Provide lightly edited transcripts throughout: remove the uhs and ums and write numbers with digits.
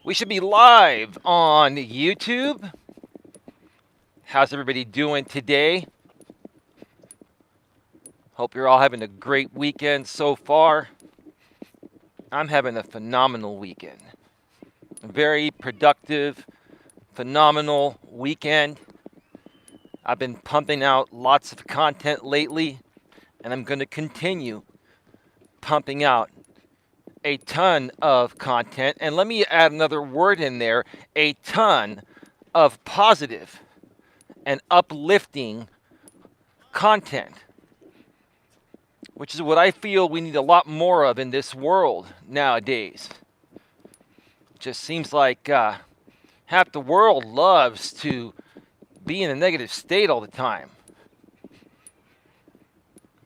We should be live on YouTube. How's everybody doing today? Hope you're all having a great weekend so far. I'm having a phenomenal weekend. A very productive, phenomenal weekend. I've been pumping out lots of content lately, and I'm going to continue pumping out a ton of content. And let me add another word in there, a ton of positive and uplifting content, which is what I feel we need a lot more of in this world nowadays. It just seems like half the world loves to be in a negative state all the time,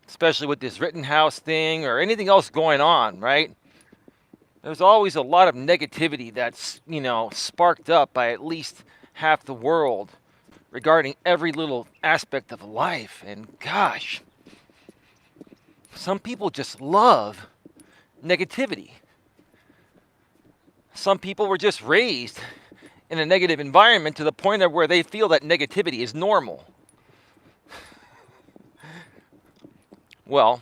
especially with this Rittenhouse thing or anything else going on, right? There's always a lot of negativity that's, sparked up by at least half the world regarding every little aspect of life. And gosh, some people just love negativity. Some people were just raised in a negative environment to the point of where they feel that negativity is normal. Well,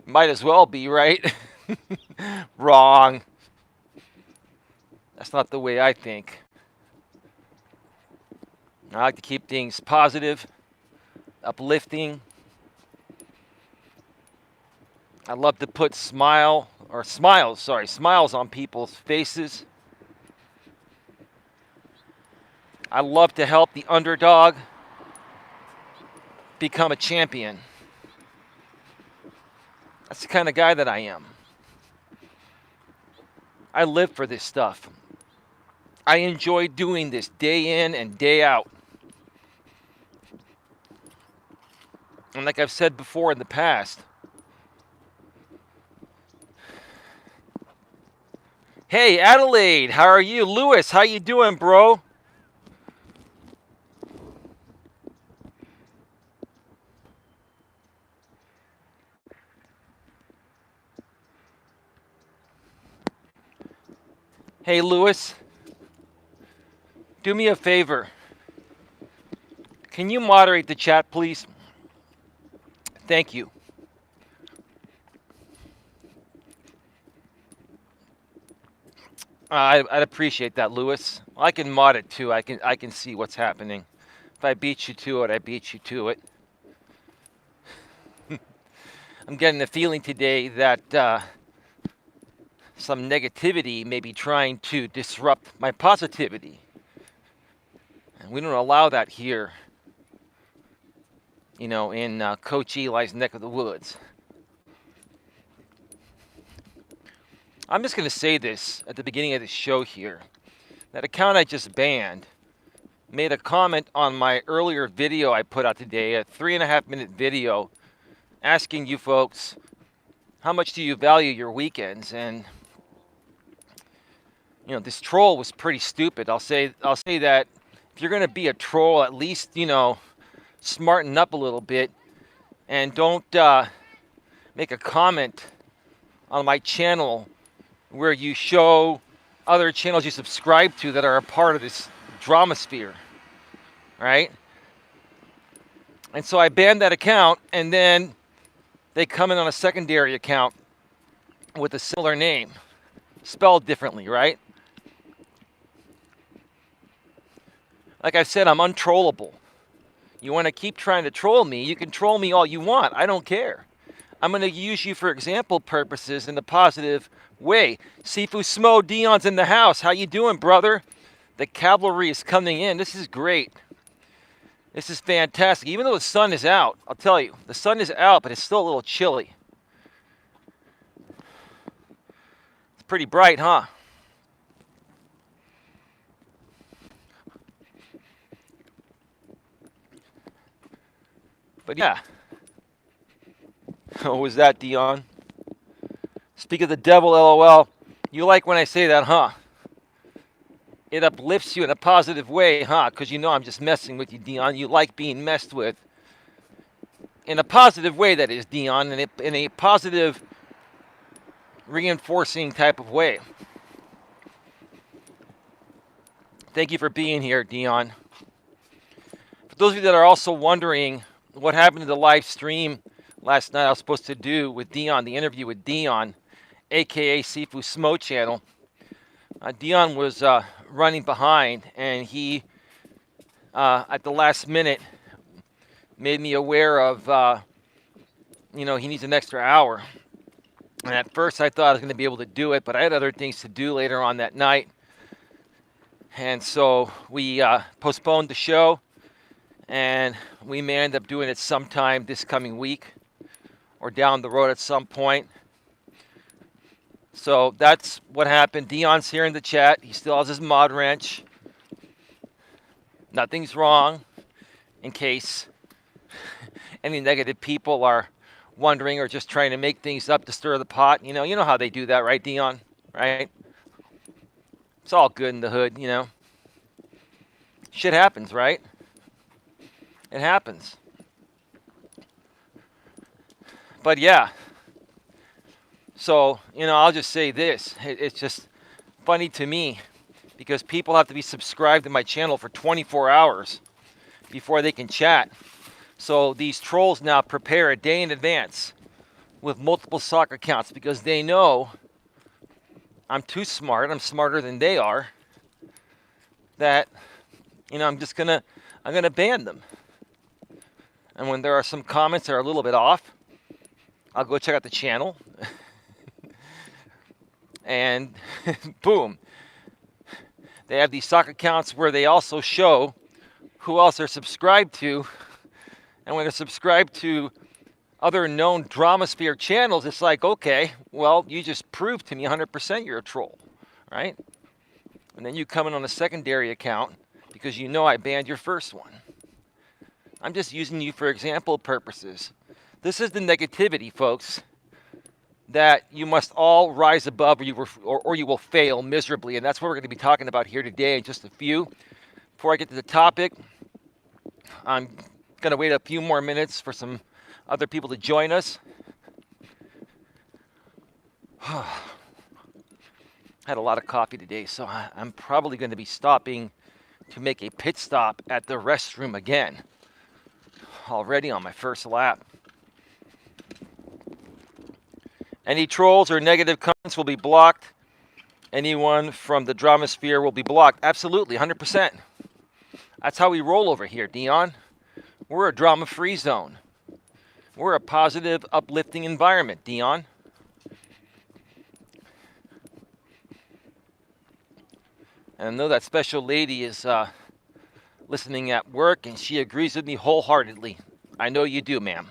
might as well be, right? Wrong. That's not the way I think. I like to keep things positive, uplifting. I love to put smiles on people's faces. I love to help the underdog become a champion. That's the kind of guy that I am. I live for this stuff. I enjoy doing this day in and day out. And like I've said before in the past, hey, Adelaide, how are you? Lewis, how you doing, bro? Hey, Lewis, do me a favor. Can you moderate the chat, please? Thank you. I'd appreciate that, Lewis. I can mod it too. I can see what's happening. If I beat you to it, I beat you to it. I'm getting the feeling today that some negativity may be trying to disrupt my positivity. And we don't allow that here, in Coach Eli's neck of the woods. I'm just going to say this at the beginning of the show here. That account I just banned made a comment on my earlier video I put out today, a 3.5-minute video, asking you folks, how much do you value your weekends? And this troll was pretty stupid. I'll say that if you're going to be a troll, at least smarten up a little bit and don't make a comment on my channel where you show other channels you subscribe to that are a part of this drama sphere, right? And so I banned that account, and then they come in on a secondary account with a similar name, spelled differently, right? Like I said, I'm untrollable. You want to keep trying to troll me, you can troll me all you want. I don't care. I'm going to use you for example purposes in a positive way. Sifu Smo, Dion's in the house. How you doing, brother? The cavalry is coming in. This is great. This is fantastic. Even though the sun is out, I'll tell you, the sun is out, but it's still a little chilly. It's pretty bright, huh? But yeah. What was that, Dion? Speak of the devil, LOL. You like when I say that, huh? It uplifts you in a positive way, huh? Because I'm just messing with you, Dion. You like being messed with. In a positive way, that is, Dion. In a positive reinforcing type of way. Thank you for being here, Dion. For those of you that are also wondering what happened to the live stream last night I was supposed to do with Dion, the interview with Dion, aka Sifu Smo channel, Dion was running behind, and he, at the last minute, made me aware of, he needs an extra hour. And at first I thought I was going to be able to do it, but I had other things to do later on that night. And so we postponed the show, and we may end up doing it sometime this coming week or down the road at some point. So that's what happened. Dion's here in the chat. He still has his mod wrench. Nothing's wrong, in case any negative people are wondering or just trying to make things up to stir the pot. You know how they do that, right, Dion? Right? It's all good in the hood, Shit happens, right? It happens. But yeah. So, I'll just say this. It's just funny to me because people have to be subscribed to my channel for 24 hours before they can chat. So these trolls now prepare a day in advance with multiple soccer accounts because they know I'm too smart. I'm smarter than they are. That, I'm gonna ban them. And when there are some comments that are a little bit off, I'll go check out the channel. And boom. They have these soccer accounts where they also show who else they're subscribed to. And when they're subscribed to other known Dramasphere channels, it's like, okay, well, you just proved to me 100% you're a troll, right? And then you come in on a secondary account because I banned your first one. I'm just using you for example purposes. This is the negativity, folks, that you must all rise above or you will fail miserably. And that's what we're going to be talking about here today in just a few. Before I get to the topic, I'm going to wait a few more minutes for some other people to join us. Had a lot of coffee today, so I'm probably going to be stopping to make a pit stop at the restroom again. Already on my first lap. Any trolls or negative comments will be blocked. Anyone from the Dramasphere will be blocked. Absolutely, 100%. That's how we roll over here, Dion. We're a drama-free zone. We're a positive, uplifting environment, Dion. And I know that special lady is listening at work, and she agrees with me wholeheartedly. I know you do, ma'am.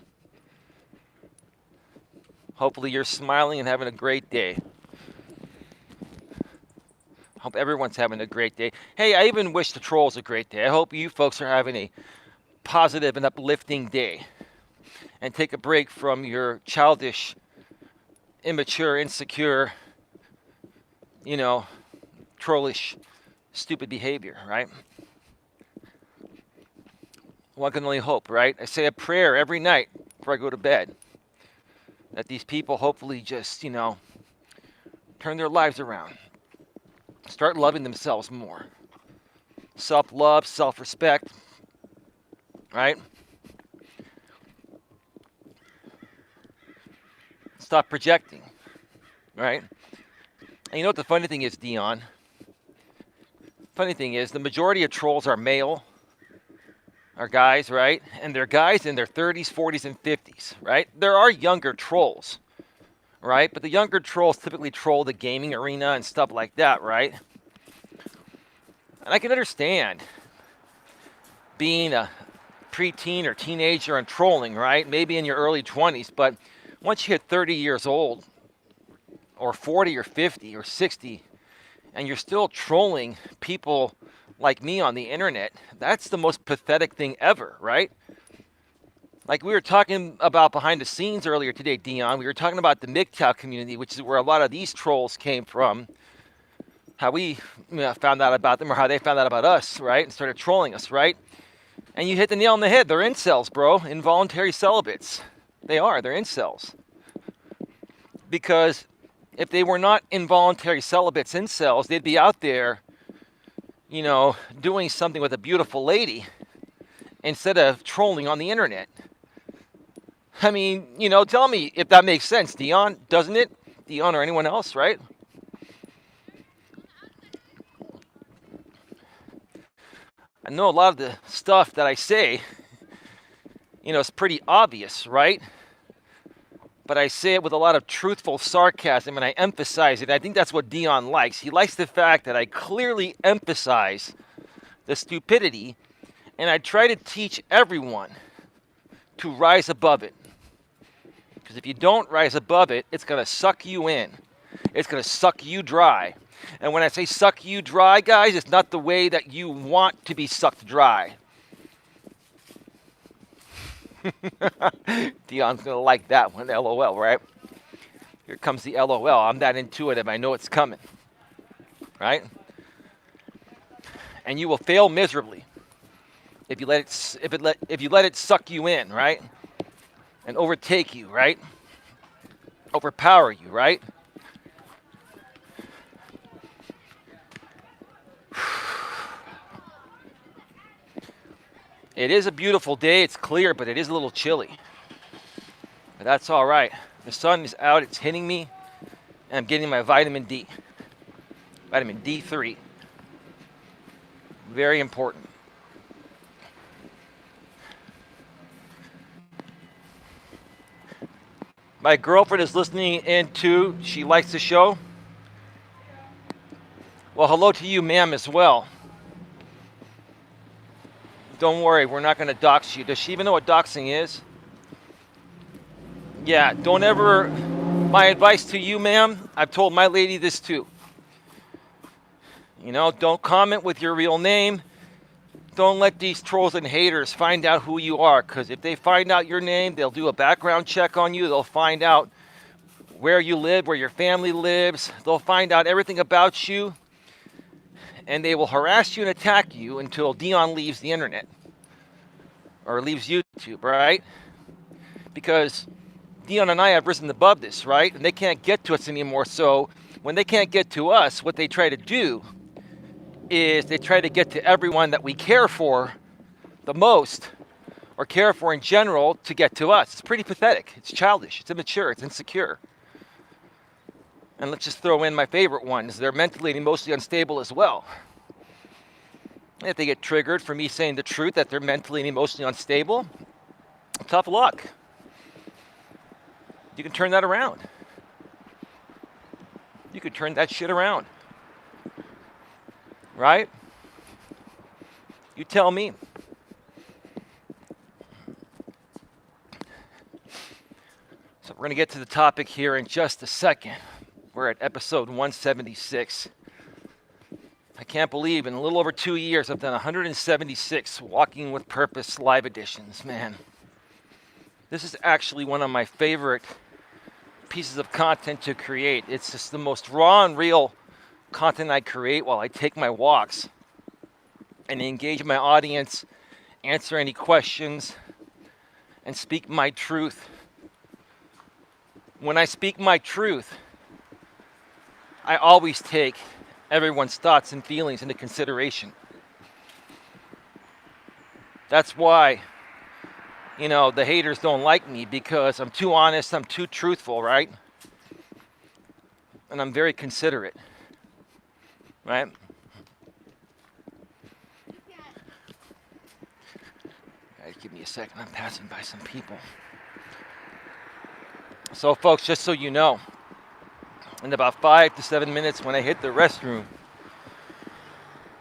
Hopefully you're smiling and having a great day. Hope everyone's having a great day. Hey, I even wish the trolls a great day. I hope you folks are having a positive and uplifting day. And take a break from your childish, immature, insecure, trollish, stupid behavior, right? One can only hope, right? I say a prayer every night before I go to bed that these people hopefully just, turn their lives around. Start loving themselves more. Self-love, self-respect, right? Stop projecting, right? And you know what the funny thing is, Dion? Funny thing is, the majority of trolls are male, are guys, right? And they're guys in their 30s, 40s, and 50s, right? There are younger trolls, right? But the younger trolls typically troll the gaming arena and stuff like that, right? And I can understand being a preteen or teenager and trolling, right? Maybe in your early 20s, but once you hit 30 years old, or 40 or 50 or 60, and you're still trolling people like me on the internet, that's the most pathetic thing ever, right? Like we were talking about behind the scenes earlier today, Dion, we were talking about the MGTOW community, which is where a lot of these trolls came from, how we found out about them or how they found out about us, right? And started trolling us, right? And you hit the nail on the head. They're incels, bro. Involuntary celibates. They are. They're incels. Because if they were not involuntary celibates, incels, they'd be out there, doing something with a beautiful lady instead of trolling on the internet. I mean, tell me if that makes sense, Dion, doesn't it? Dion or anyone else, right? I know a lot of the stuff that I say, is pretty obvious, right? But I say it with a lot of truthful sarcasm and I emphasize it. I think that's what Dion likes. He likes the fact that I clearly emphasize the stupidity and I try to teach everyone to rise above it. Because if you don't rise above it, it's going to suck you in. It's going to suck you dry. And when I say suck you dry, guys, it's not the way that you want to be sucked dry. Dion's going to like that one, LOL, right? Here comes the LOL. I'm that intuitive. I know it's coming, right? And you will fail miserably if you let it suck you in, right? And overtake you, right? Overpower you, right? It is a beautiful day. It's clear, but it is a little chilly. But that's all right. The sun is out. It's hitting me. And I'm getting my vitamin D. Vitamin D3. Very important. My girlfriend is listening in too. She likes the show. Well, hello to you, ma'am, as well. Don't worry, we're not going to dox you. Does she even know what doxing is? Yeah, don't ever... My advice to you, ma'am, I've told my lady this too. Don't comment with your real name. Don't let these trolls and haters find out who you are, because if they find out your name, they'll do a background check on you. They'll find out where you live, where your family lives. They'll find out everything about you. And they will harass you and attack you until Dion leaves the internet or leaves YouTube, right? Because Dion and I have risen above this, right? And they can't get to us anymore. So when they can't get to us, what they try to do is they try to get to everyone that we care for the most or care for in general to get to us. It's pretty pathetic. It's childish. It's immature. It's insecure. And let's just throw in my favorite ones. They're mentally and emotionally unstable as well. And if they get triggered for me saying the truth that they're mentally and emotionally unstable, tough luck. You can turn that around. You could turn that shit around. Right? You tell me. So we're going to get to the topic here in just a second. We're at episode 176. I can't believe in a little over 2 years I've done 176 Walking with Purpose live editions. Man, this is actually one of my favorite pieces of content to create. It's just the most raw and real content I create while I take my walks and engage my audience, answer any questions, and speak my truth. When I speak my truth, I always take everyone's thoughts and feelings into consideration. That's why, the haters don't like me, because I'm too honest, I'm too truthful, right? And I'm very considerate, right? Guys, give me a second, I'm passing by some people. So folks, just so you know, in about 5 to 7 minutes when I hit the restroom,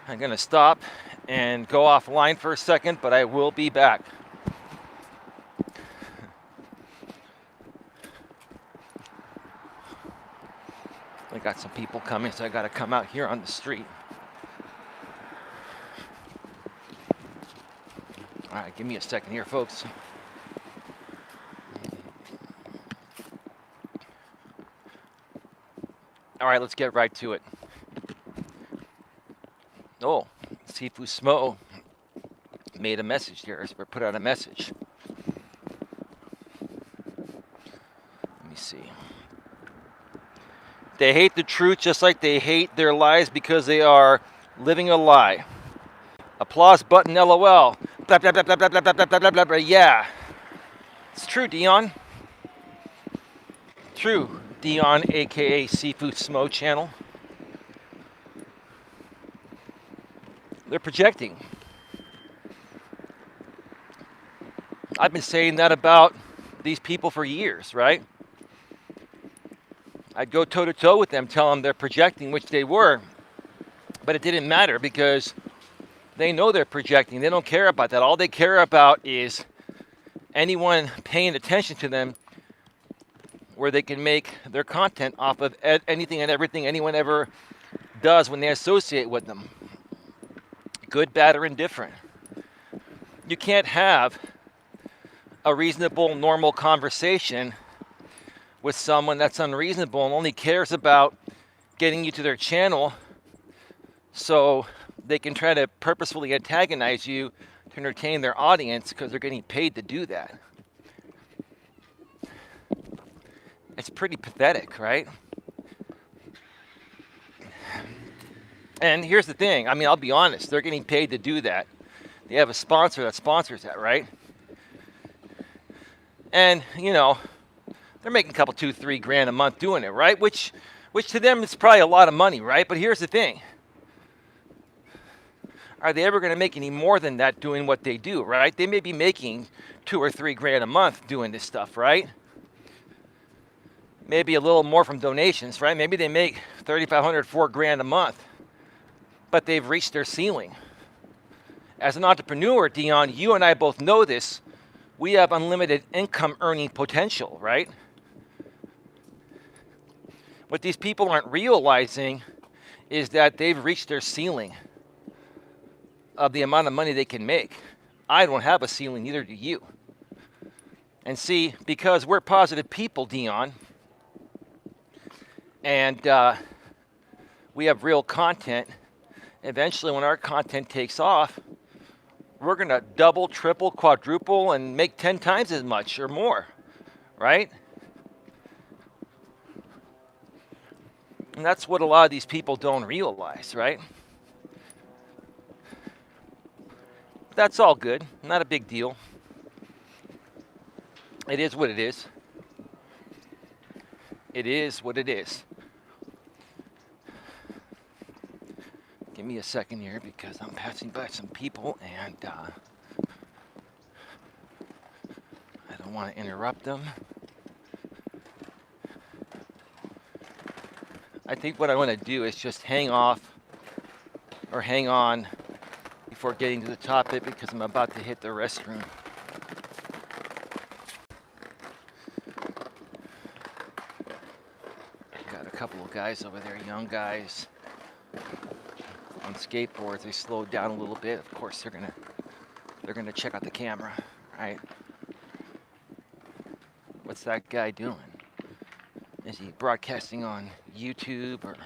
I'm going to stop and go offline for a second, but I will be back. I got some people coming, so I got to come out here on the street. All right, give me a second here, folks. All right, let's get right to it. Oh, Sifu Smo made a message here, or put out a message. Let me see. They hate the truth just like they hate their lies because they are living a lie. Applause button, LOL. Blah, blah, blah, blah, blah, blah, blah, blah, blah, blah, blah. Yeah. It's true, Dion. True, Dion, aka Seafood Smo channel. They're projecting. I've been saying that about these people for years, right? I'd go toe to toe with them, tell them they're projecting, which they were, but it didn't matter because they know they're projecting. They don't care about that. All they care about is anyone paying attention to them, where they can make their content off of anything and everything anyone ever does when they associate with them. Good, bad, or indifferent. You can't have a reasonable, normal conversation with someone that's unreasonable and only cares about getting you to their channel so they can try to purposefully antagonize you to entertain their audience because they're getting paid to do that. It's pretty pathetic, right? And here's the thing. I mean, I'll be honest. They're getting paid to do that. They have a sponsor that sponsors that, right? And, you know, they're making a couple, $2-3 grand a month doing it, right? Which to them is probably a lot of money, right? But here's the thing. Are they ever going to make any more than that doing what they do, right? They may be making $2 or $3 grand a month doing this stuff, right? Maybe a little more from donations, right? Maybe they make $3,500, $4 grand a month, but they've reached their ceiling. As an entrepreneur, Dion, you and I both know this. We have unlimited income earning potential, right? What these people aren't realizing is that they've reached their ceiling of the amount of money they can make. I don't have a ceiling, neither do you. And see, because we're positive people, Dion, and we have real content, eventually when our content takes off, we're going to double, triple, quadruple, and make 10 times as much or more, right? And that's what a lot of these people don't realize, right? That's all good. Not a big deal. It is what it is. It is what it is. Give me a second here because I'm passing by some people and I don't want to interrupt them. I think what I want to do is just hang off or hang on before getting to the topic because I'm about to hit the restroom. Got a couple of guys over there, young guys on skateboards. They slowed down a little bit. Of course, they're gonna check out the camera, right? What's that guy doing? Is he broadcasting on YouTube or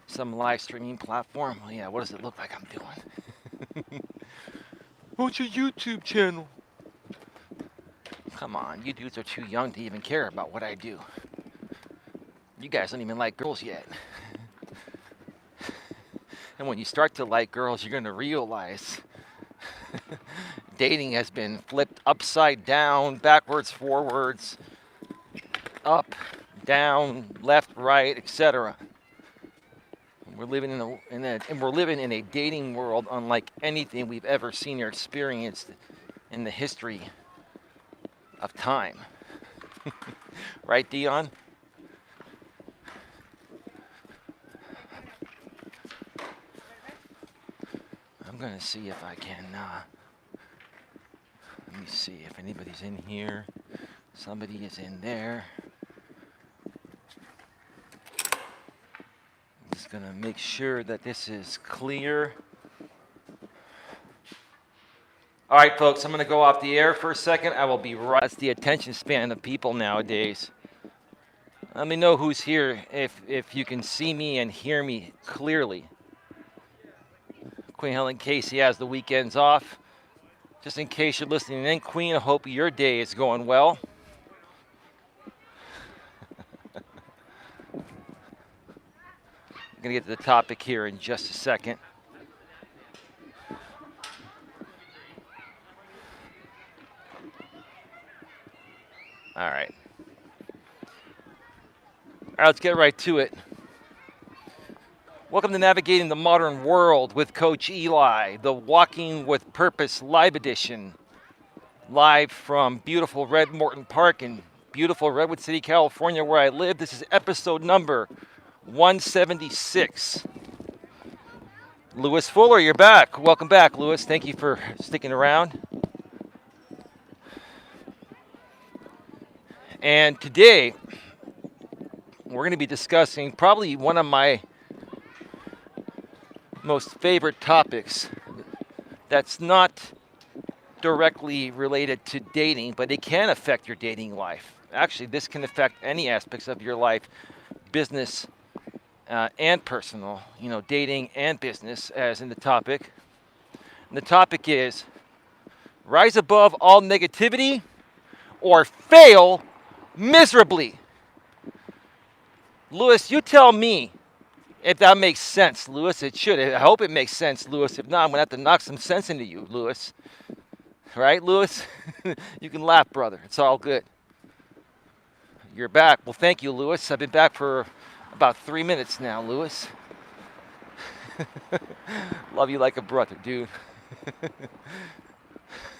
some live streaming platform? Well, yeah, what does it look like I'm doing? What's your YouTube channel? Come on, you dudes are too young to even care about what I do. You guys don't even like girls yet. And when you start to like girls, you're going to realize dating has been flipped upside down, backwards, forwards, up, down, left, right, etc. We're living in a dating world unlike anything we've ever seen or experienced in the history of time. Right, Dion? I'm gonna see if I can, let me see if anybody's in here. Somebody is in there. I'm just gonna make sure that this is clear. All right, folks, I'm gonna go off the air for a second. I will be right. That's the attention span of people nowadays. Let me know who's here if you can see me and hear me clearly. Queen Helen Casey has the weekends off. Just in case you're listening in, Queen, I hope your day is going well. I'm going to get to the topic here in just a second. All right. All right, let's get right to it. Welcome to Navigating the Modern World with Coach Eli, the Walking with Purpose Live Edition, live from beautiful Red Morton Park in beautiful Redwood City, California, where I live. This is episode number 176. Lewis Fuller, you're back. Welcome back, Lewis. Thank you for sticking around. And today, we're going to be discussing probably one of my most favorite topics that's not directly related to dating, but it can affect your dating life. Actually, this can affect any aspects of your life, business and personal, dating and business, as in the topic. And the topic is rise above all negativity or fail miserably. Lewis, you tell me if that makes sense, Lewis. It should. I hope it makes sense, Lewis. If not, I'm going to have to knock some sense into you, Lewis. Right, Lewis? You can laugh, brother. It's all good. You're back. Well, thank you, Lewis. I've been back for about 3 minutes now, Lewis. Love you like a brother, dude.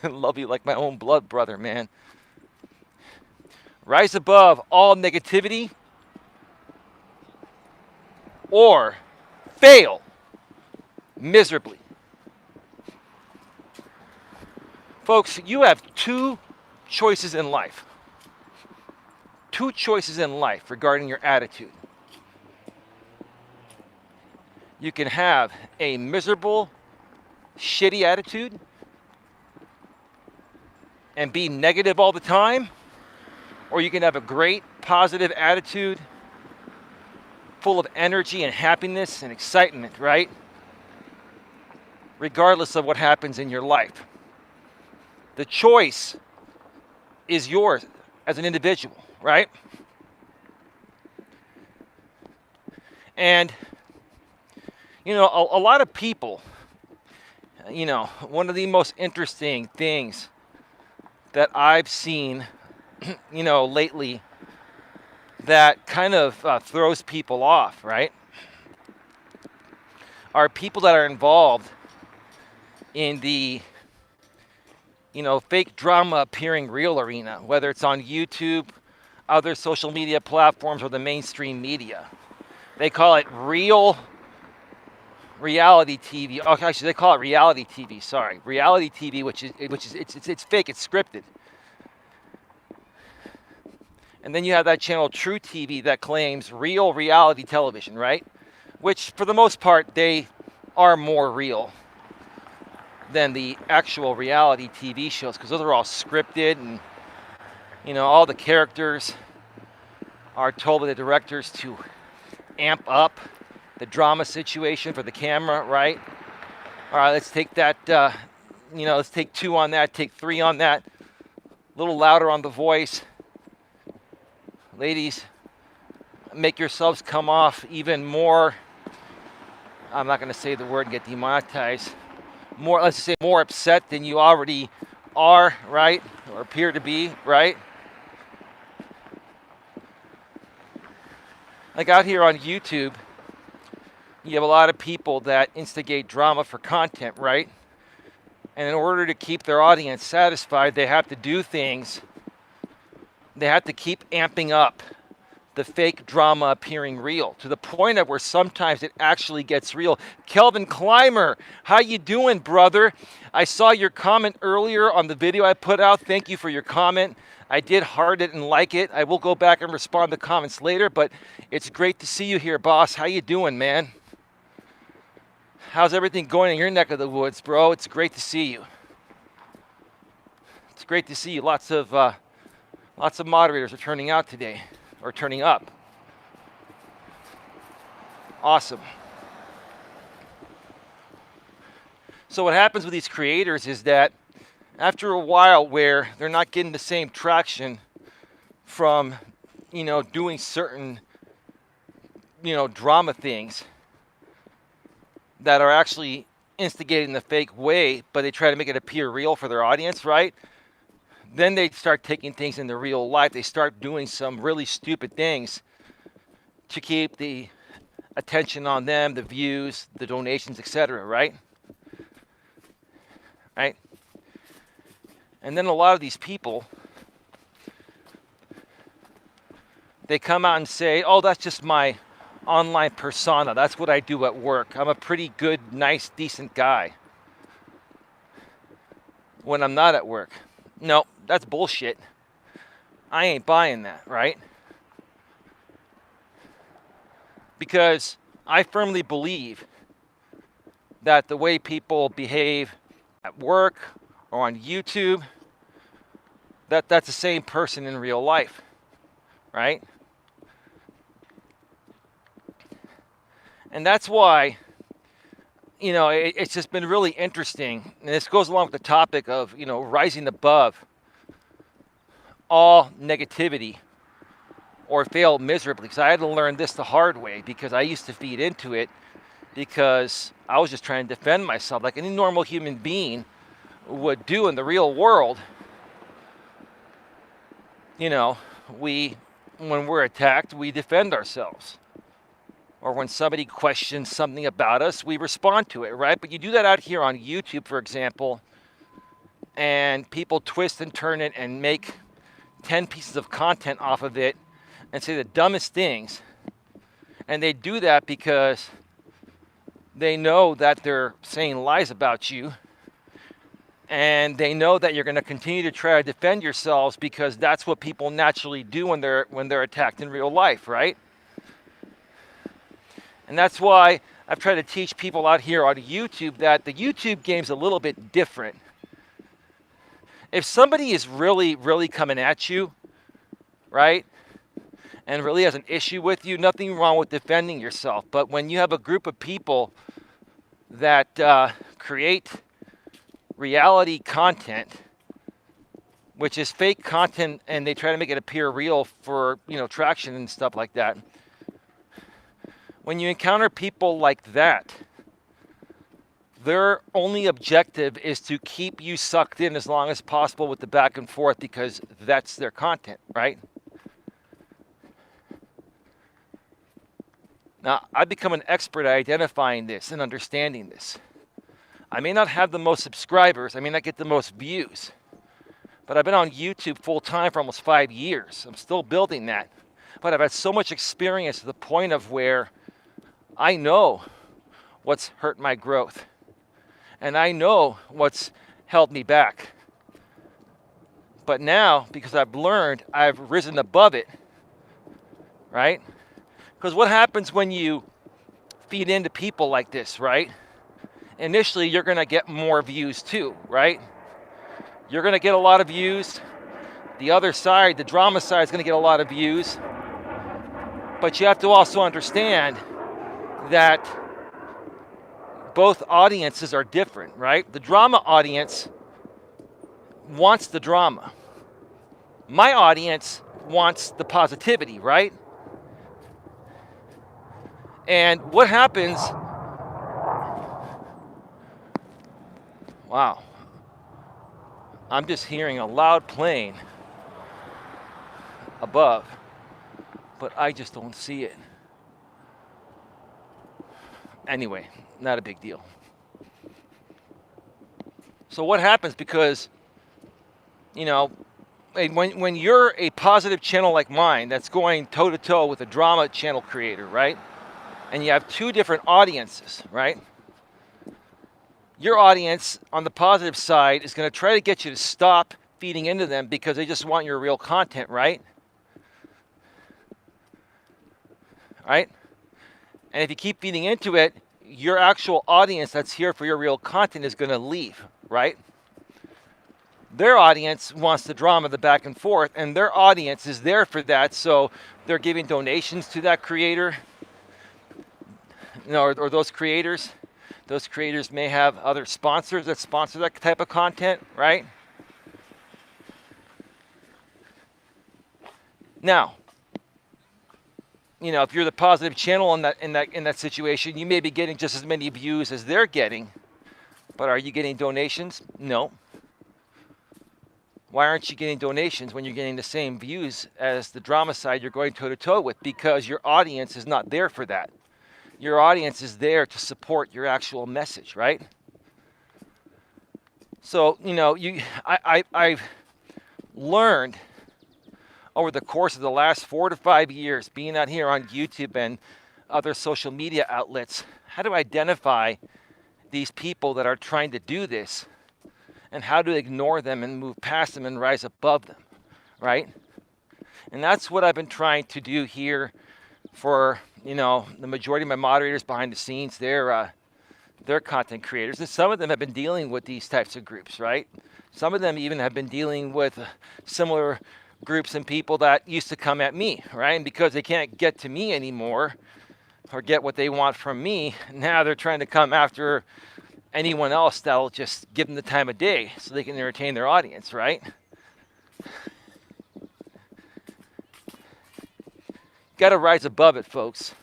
Love you like my own blood brother, man. Rise above all negativity or fail miserably. Folks, you have two choices in life. Two choices in life regarding your attitude. You can have a miserable, shitty attitude and be negative all the time, or you can have a great, positive attitude full of energy and happiness and excitement, right? Regardless of what happens in your life. The choice is yours as an individual, right? And, a lot of people, one of the most interesting things that I've seen, lately that kind of throws people off, right? Are people that are involved in the, fake drama appearing real arena, whether it's on YouTube, other social media platforms, or the mainstream media. They call it reality TV. Oh, actually, they call it reality TV. Sorry, reality TV, which is it's fake. It's scripted. And then you have that channel True TV that claims real reality television, right? Which, for the most part, they are more real than the actual reality TV shows, because those are all scripted, and all the characters are told by the directors to amp up the drama situation for the camera, right? All right, let's take that, let's take 2 on that, take 3 on that, a little louder on the voice. Ladies, make yourselves come off even more, I'm not going to say the word and get demonetized, let's say more upset than you already are, right? Or appear to be, right? Like out here on YouTube, you have a lot of people that instigate drama for content, right? And in order to keep their audience satisfied, they have to do things. They have to keep amping up the fake drama appearing real, to the point of where sometimes it actually gets real. Kelvin Clymer, how you doing, brother? I saw your comment earlier on the video I put out. Thank you for your comment. I did heart it and like it. I will go back and respond to comments later, but it's great to see you here, boss. How you doing, man? How's everything going in your neck of the woods, bro? It's great to see you. It's great to see you. Lots of moderators are turning out today, or turning up. Awesome. So what happens with these creators is that after a while where they're not getting the same traction from, doing certain, drama things, that are actually instigating the fake way, but they try to make it appear real for their audience, right? Then they start taking things into real life. They start doing some really stupid things to keep the attention on them, the views, the donations, etc., right? Right? And then a lot of these people, they come out and say, oh, that's just my online persona. That's what I do at work. I'm a pretty good, nice, decent guy when I'm not at work. No, that's bullshit. I ain't buying that, right? Because I firmly believe that the way people behave at work or on YouTube, that's the same person in real life, right? And that's why, it's just been really interesting. And this goes along with the topic of, rising above all negativity or fail miserably. Because I had to learn this the hard way, because I used to feed into it because I was just trying to defend myself like any normal human being would do in the real world. When we're attacked, we defend ourselves. Or when somebody questions something about us, we respond to it, right? But you do that out here on YouTube, for example, and people twist and turn it and make 10 pieces of content off of it and say the dumbest things. And they do that because they know that they're saying lies about you. And they know that you're going to continue to try to defend yourselves because that's what people naturally do when they're attacked in real life, right? And that's why I've tried to teach people out here on YouTube that the YouTube game's a little bit different. If somebody is really, really coming at you, right, and really has an issue with you, nothing wrong with defending yourself. But when you have a group of people that create reality content, which is fake content, and they try to make it appear real for, traction and stuff like that. When you encounter people like that, their only objective is to keep you sucked in as long as possible with the back and forth because that's their content, right? Now, I've become an expert at identifying this and understanding this. I may not have the most subscribers, I may not get the most views, but I've been on YouTube full time for almost 5 years. I'm still building that. But I've had so much experience to the point of where I know what's hurt my growth. And I know what's held me back. But now, because I've learned, I've risen above it, right? Because what happens when you feed into people like this, right? Initially, you're going to get more views too, right? You're going to get a lot of views. The other side, the drama side, is going to get a lot of views. But you have to also understand that both audiences are different, right? The drama audience wants the drama. My audience wants the positivity, right? And what happens... Wow. I'm just hearing a loud plane above, but I just don't see it. Anyway, not a big deal. So what happens, because, when you're a positive channel like mine that's going toe-to-toe with a drama channel creator, right? And you have two different audiences, right? Your audience on the positive side is going to try to get you to stop feeding into them because they just want your real content, right? Right? And if you keep feeding into it, your actual audience that's here for your real content is going to leave, right? Their audience wants the drama, the back and forth, and their audience is there for that, so they're giving donations to that creator, or those creators. Those creators may have other sponsors that sponsor that type of content, right? Now, if you're the positive channel in that situation, you may be getting just as many views as they're getting, but are you getting donations? No. Why aren't you getting donations when you're getting the same views as the drama side you're going toe-to-toe with? Because your audience is not there for that. Your audience is there to support your actual message, right? So, I've learned over the course of the last 4 to 5 years being out here on YouTube and other social media outlets, how to identify these people that are trying to do this and how to ignore them and move past them and rise above them, right? And that's what I've been trying to do here for, the majority of my moderators behind the scenes. They're content creators, and some of them have been dealing with these types of groups, right? Some of them even have been dealing with similar groups and people that used to come at me, right? And because they can't get to me anymore or get what they want from me, now they're trying to come after anyone else that'll just give them the time of day so they can entertain their audience, right? Got to rise above it, folks.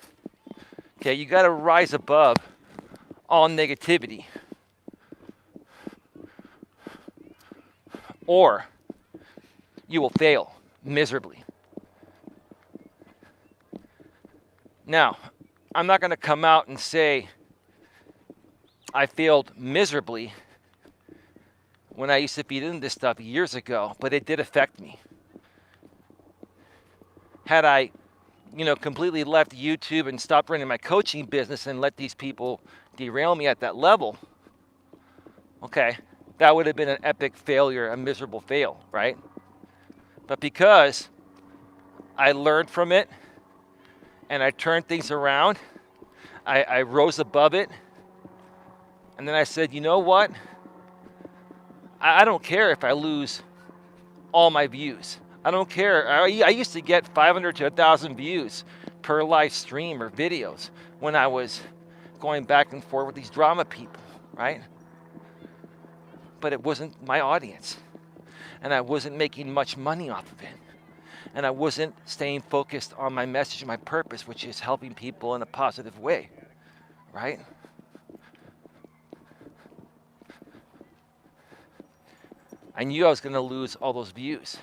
Okay, you got to rise above all negativity, or you will fail miserably. Now, I'm not going to come out and say I failed miserably when I used to feed into this stuff years ago, but it did affect me. Had I, completely left YouTube and stopped running my coaching business and let these people derail me at that level, okay, that would have been an epic failure, a miserable fail, right? But because I learned from it and I turned things around, I rose above it, and then I said, you know what? I don't care if I lose all my views. I don't care. I used to get 500 to 1,000 views per live stream or videos when I was going back and forth with these drama people, right? But it wasn't my audience. And I wasn't making much money off of it. And I wasn't staying focused on my message and my purpose, which is helping people in a positive way, right? I knew I was going to lose all those views.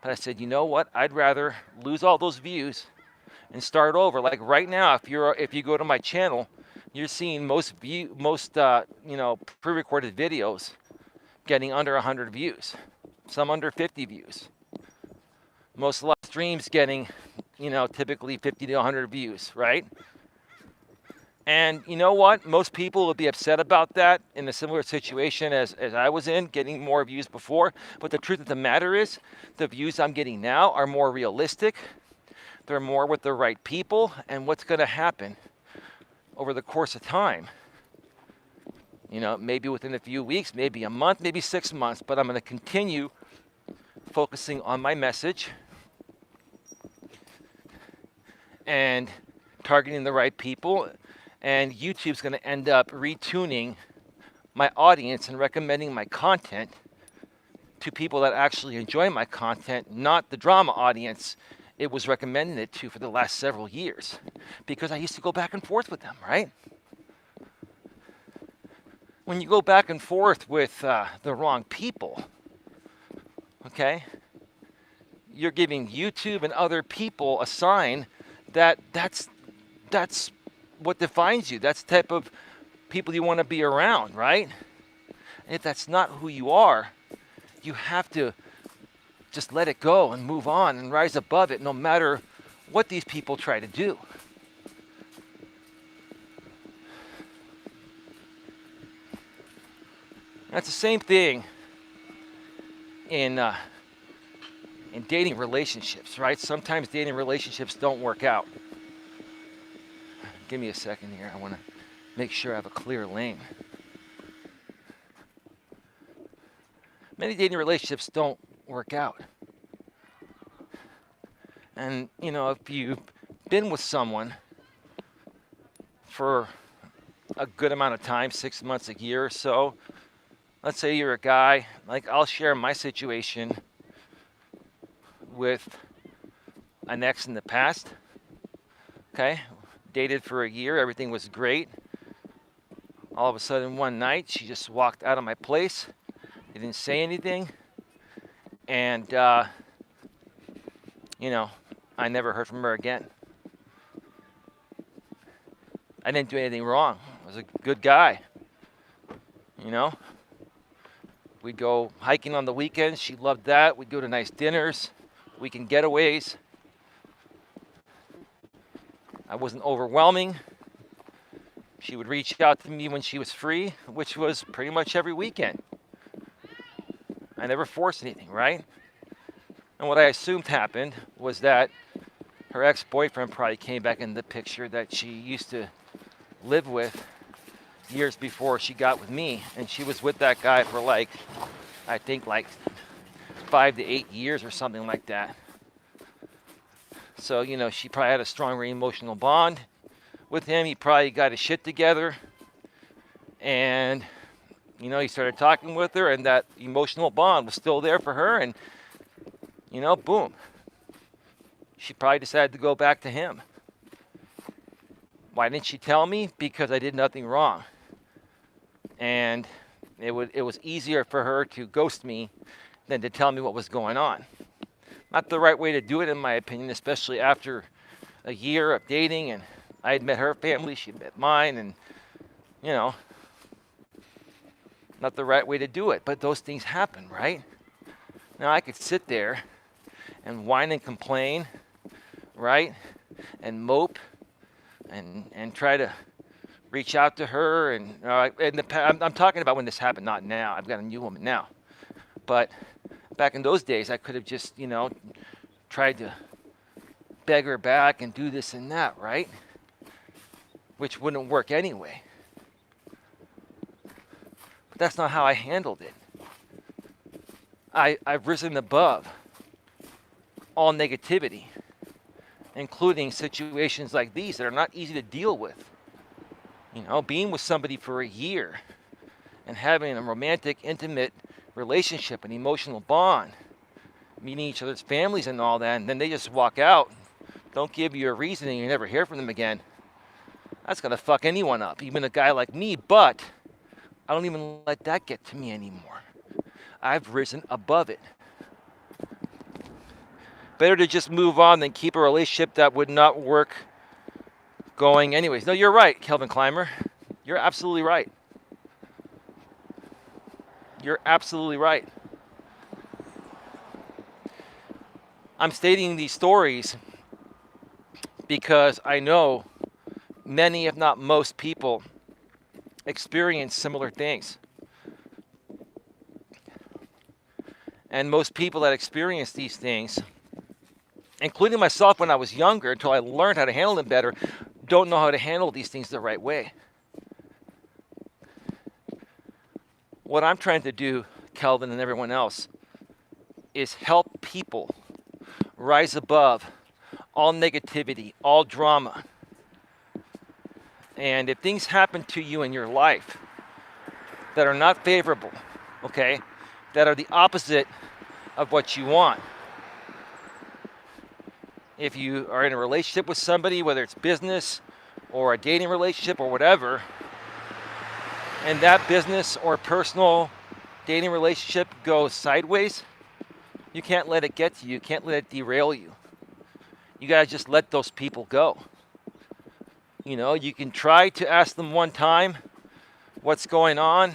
But I said, you know what? I'd rather lose all those views and start over. Like right now, if you go to my channel, you're seeing most pre-recorded videos getting under 100 views, some under 50 views. Most live streams getting, typically 50 to 100 views, right? And you know what? Most people would be upset about that in a similar situation as I was in, getting more views before. But the truth of the matter is, the views I'm getting now are more realistic. They're more with the right people. And what's going to happen over the course of time? Maybe within a few weeks, maybe a month, maybe 6 months. But I'm going to continue focusing on my message and targeting the right people. And YouTube's going to end up retuning my audience and recommending my content to people that actually enjoy my content, not the drama audience it was recommending it to for the last several years. Because I used to go back and forth with them, right? When you go back and forth with the wrong people, okay, you're giving YouTube and other people a sign that that's what defines you. That's the type of people you want to be around, right? And if that's not who you are, you have to just let it go and move on and rise above it, no matter what these people try to do. That's the same thing in dating relationships, right? Sometimes dating relationships don't work out. Give me a second here. I want to make sure I have a clear lane. Many dating relationships don't work out. And, if you've been with someone for a good amount of time, 6 months, a year or so, let's say you're a guy, like I'll share my situation with an ex in the past. Okay, dated for a year, everything was great. All of a sudden one night, she just walked out of my place. Didn't say anything. And, you know, I never heard from her again. I didn't do anything wrong. I was a good guy. You know, we'd go hiking on the weekends. She loved that. We'd go to nice dinners, weekend getaways. I wasn't overwhelming. She would reach out to me when she was free, which was pretty much every weekend. I never forced anything, right? And what I assumed happened was that her ex-boyfriend probably came back in the picture that she used to live with years before she got with me. And she was with that guy for I think 5 to 8 years or something like that. So, she probably had a stronger emotional bond with him. He probably got his shit together. And, he started talking with her, and that emotional bond was still there for her. And, boom. She probably decided to go back to him. Why didn't she tell me? Because I did nothing wrong. And it was easier for her to ghost me than to tell me what was going on. Not the right way to do it, in my opinion, especially after a year of dating, and I had met her family, she had met mine, and, not the right way to do it. But those things happen, right? Now, I could sit there and whine and complain, right? And mope and try to reach out to her. And I'm talking about when this happened, not now. I've got a new woman now. But back in those days, I could have just, tried to beg her back and do this and that, right? Which wouldn't work anyway. But that's not how I handled it. I've risen above all negativity, including situations like these that are not easy to deal with. Being with somebody for a year and having a romantic, intimate relationship, an emotional bond, meeting each other's families and all that, and then they just walk out, don't give you a reason, and you never hear from them again. That's going to fuck anyone up, even a guy like me, but I don't even let that get to me anymore. I've risen above it. Better to just move on than keep a relationship that would not work going anyways. No, you're right, Kelvin Clymer. You're absolutely right. You're absolutely right. I'm stating these stories because I know many, if not most people, experience similar things. And most people that experience these things, including myself when I was younger, until I learned how to handle them better, don't know how to handle these things the right way. What I'm trying to do, Kelvin and everyone else, is help people rise above all negativity, all drama. And if things happen to you in your life that are not favorable, okay, that are the opposite of what you want, if you are in a relationship with somebody, whether it's business or a dating relationship or whatever, and that business or personal dating relationship goes sideways, you can't let it get to you. You can't let it derail you. You got to just let those people go. You can try to ask them one time, what's going on?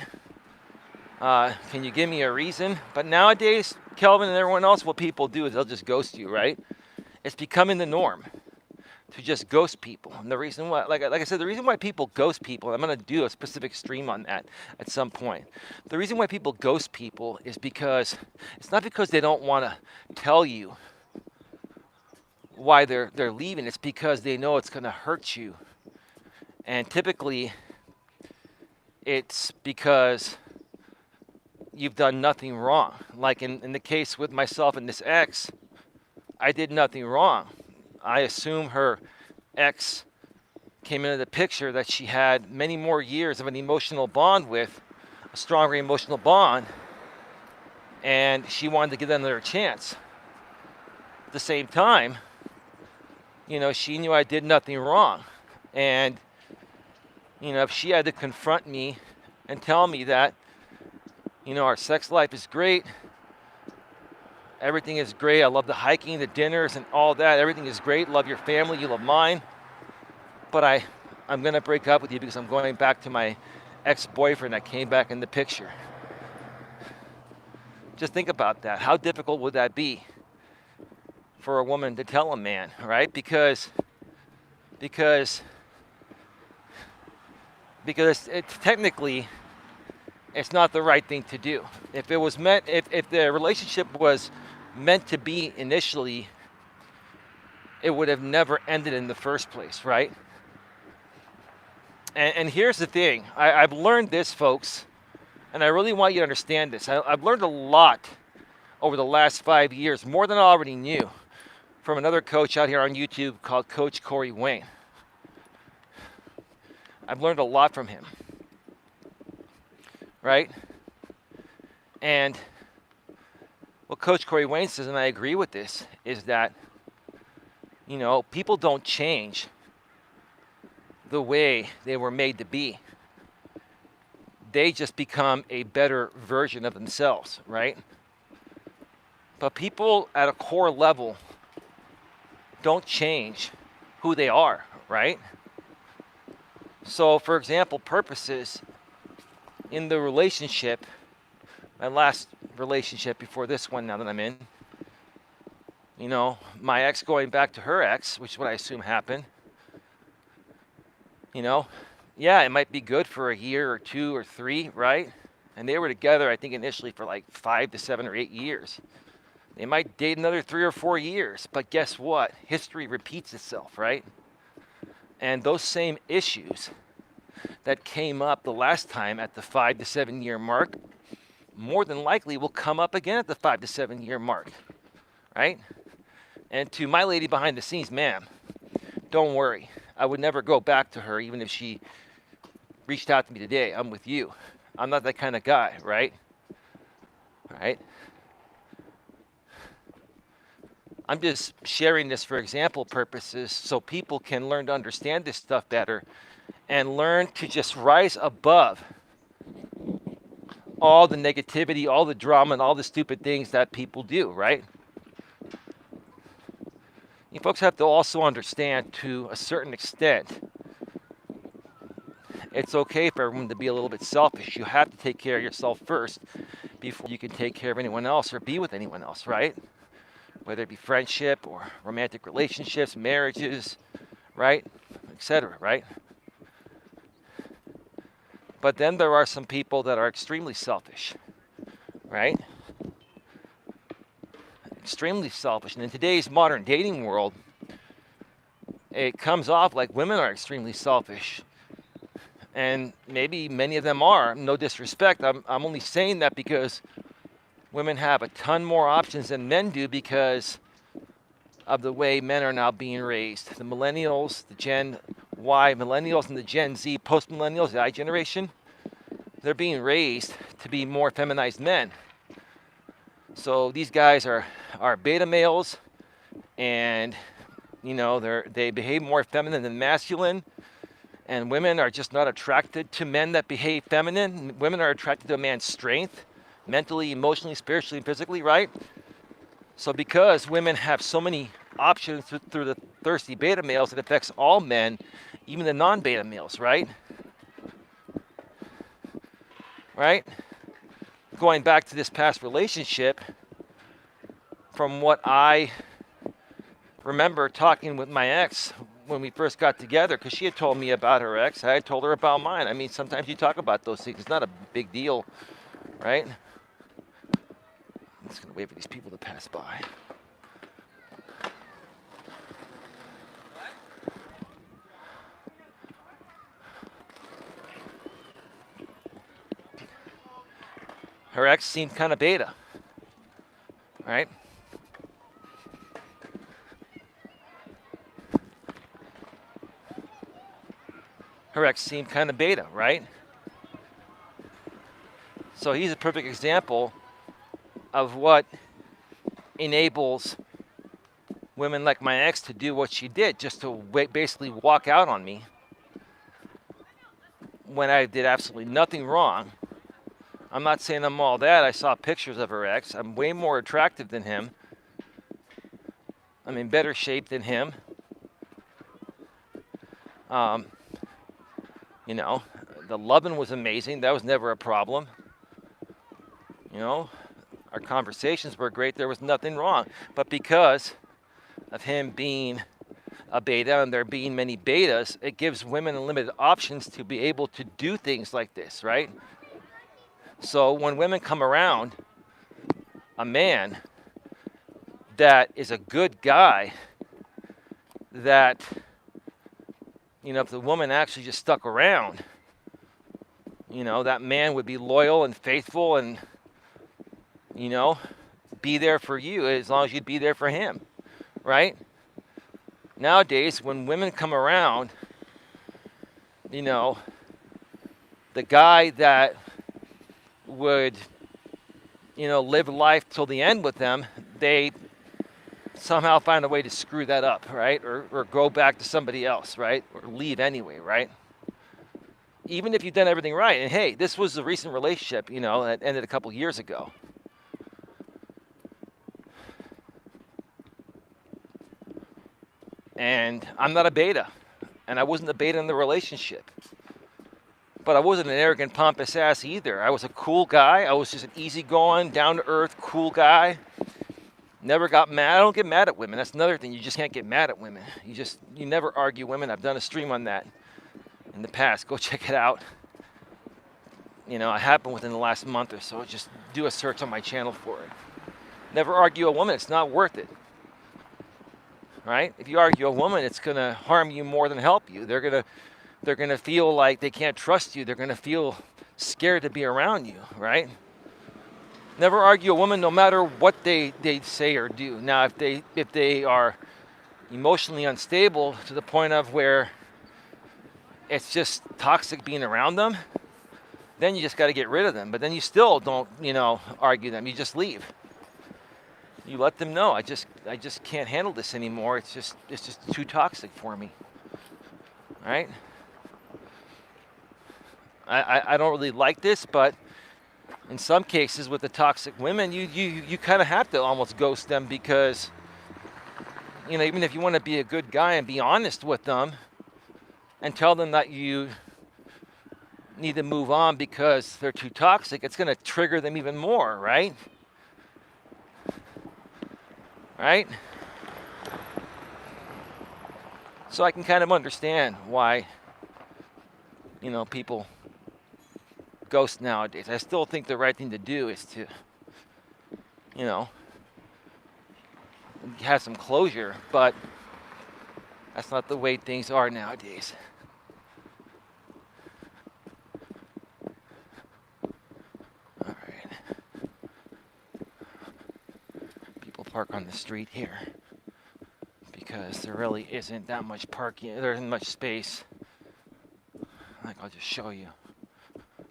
Can you give me a reason? But nowadays, Kelvin and everyone else, what people do is they'll just ghost you, right? It's becoming the norm to just ghost people. And the reason why, like I said, the reason why people ghost people, I'm going to do a specific stream on that at some point. The reason why people ghost people is because it's not because they don't want to tell you why they're leaving. It's because they know it's going to hurt you. And typically, it's because you've done nothing wrong. Like in the case with myself and this ex, I did nothing wrong. I assume her ex came into the picture that she had many more years of an emotional bond with, a stronger emotional bond, and she wanted to give them another chance. At the same time, she knew I did nothing wrong. And, if she had to confront me and tell me that, our sex life is great, everything is great, I love the hiking, the dinners, and all that, everything is great, love your family, you love mine, but I'm going to break up with you because I'm going back to my ex-boyfriend that came back in the picture. Just think about that. How difficult would that be for a woman to tell a man, right? Because it's technically, it's not the right thing to do. If the relationship was meant to be initially, it would have never ended in the first place, right? And here's the thing. I've learned this, folks, and I really want you to understand this. I've learned a lot over the last 5 years, more than I already knew, from another coach out here on YouTube called Coach Eli. I've learned a lot from him, right? And what Coach Eli says, and I agree with this, is that, people don't change the way they were made to be. They just become a better version of themselves, right? But people at a core level don't change who they are, right? So, for example, purposes in the relationship, my last relationship before this one now that I'm in, my ex going back to her ex, which is what I assume happened, yeah, it might be good for a year or 2 or 3, right? And they were together, I think, initially for like 5 to 7 or 8 years. They might date another 3 or 4 years, but guess what? History repeats itself, right? And those same issues that came up the last time at the 5 to 7 year mark, more than likely will come up again at the 5 to 7 year mark, right? And to my lady behind the scenes, ma'am, don't worry. I would never go back to her even if she reached out to me today. I'm with you. I'm not that kind of guy, right? Right? I'm just sharing this for example purposes so people can learn to understand this stuff better and learn to just rise above all the negativity, all the drama, and all the stupid things that people do, right? You folks have to also understand, to a certain extent, it's okay for everyone to be a little bit selfish. You have to take care of yourself first before you can take care of anyone else or be with anyone else, right? Whether it be friendship or romantic relationships, marriages, right? Etc., right? But then there are some people that are extremely selfish, right? Extremely selfish. And in today's modern dating world, it comes off like women are extremely selfish. And maybe many of them are. No disrespect. I'm only saying that because women have a ton more options than men do because of the way men are now being raised. The millennials, the Gen Y millennials, and the Gen Z post-millennials, the I generation, they're being raised to be more feminized men. So these guys are beta males, and they behave more feminine than masculine. And women are just not attracted to men that behave feminine. Women are attracted to a man's strength, mentally, emotionally, spiritually, and physically, right? So because women have so many options through the thirsty beta males, it affects all men, even the non-beta males, right? Right? Going back to this past relationship, from what I remember talking with my ex when we first got together, because she had told me about her ex, I had told her about mine. I mean, sometimes you talk about those things. It's not a big deal, right? I'm just going to wait for these people to pass by. Her ex seemed kind of beta, right? Her ex seemed kind of beta, right? So he's a perfect example of what enables women like my ex to do what she did, just to basically walk out on me when I did absolutely nothing wrong. I'm not saying I'm all that. I saw pictures of her ex. I'm way more attractive than him. I'm in better shape than him. You know, the loving was amazing. That was never a problem. You know, our conversations were great. There was nothing wrong. But because of him being a beta and there being many betas, it gives women unlimited options to be able to do things like this, right? So when women come around a man that is a good guy, that, you know, if the woman actually just stuck around, you know, that man would be loyal and faithful and, you know, be there for you as long as you'd be there for him, right? Nowadays, when women come around, you know, the guy that would, you know, live life till the end with them, they somehow find a way to screw that up, right? Or go back to somebody else, right? Or leave anyway, right? Even if you've done everything right. And hey, this was a recent relationship, you know, that ended a couple years ago. And I'm not a beta. And I wasn't a beta in the relationship. But I wasn't an arrogant, pompous ass either. I was a cool guy. I was just an easygoing, down-to-earth, cool guy. Never got mad. I don't get mad at women. That's another thing. You just can't get mad at women. You never argue women. I've done a stream on that in the past. Go check it out. You know, it happened within the last month or so. Just do a search on my channel for it. Never argue a woman. It's not worth it. Right? If you argue a woman, it's going to harm you more than help you. They're going to feel like they can't trust you. They're going to feel scared to be around you, right? Never argue a woman no matter what they say or do. Now, if they are emotionally unstable to the point of where it's just toxic being around them, then you just got to get rid of them. But then you still don't, you know, argue them. You just leave. You let them know, I just can't handle this anymore. It's just too toxic for me. All right? I don't really like this, but in some cases with the toxic women, you kind of have to almost ghost them because, you know, even if you want to be a good guy and be honest with them and tell them that you need to move on because they're too toxic, it's going to trigger them even more, right? Right? So I can kind of understand why, you know, people ghost nowadays. I still think the right thing to do is to, you know, have some closure, but that's not the way things are nowadays. All right. People park on the street here because there really isn't that much parking. There isn't much space. Like, I'll just show you.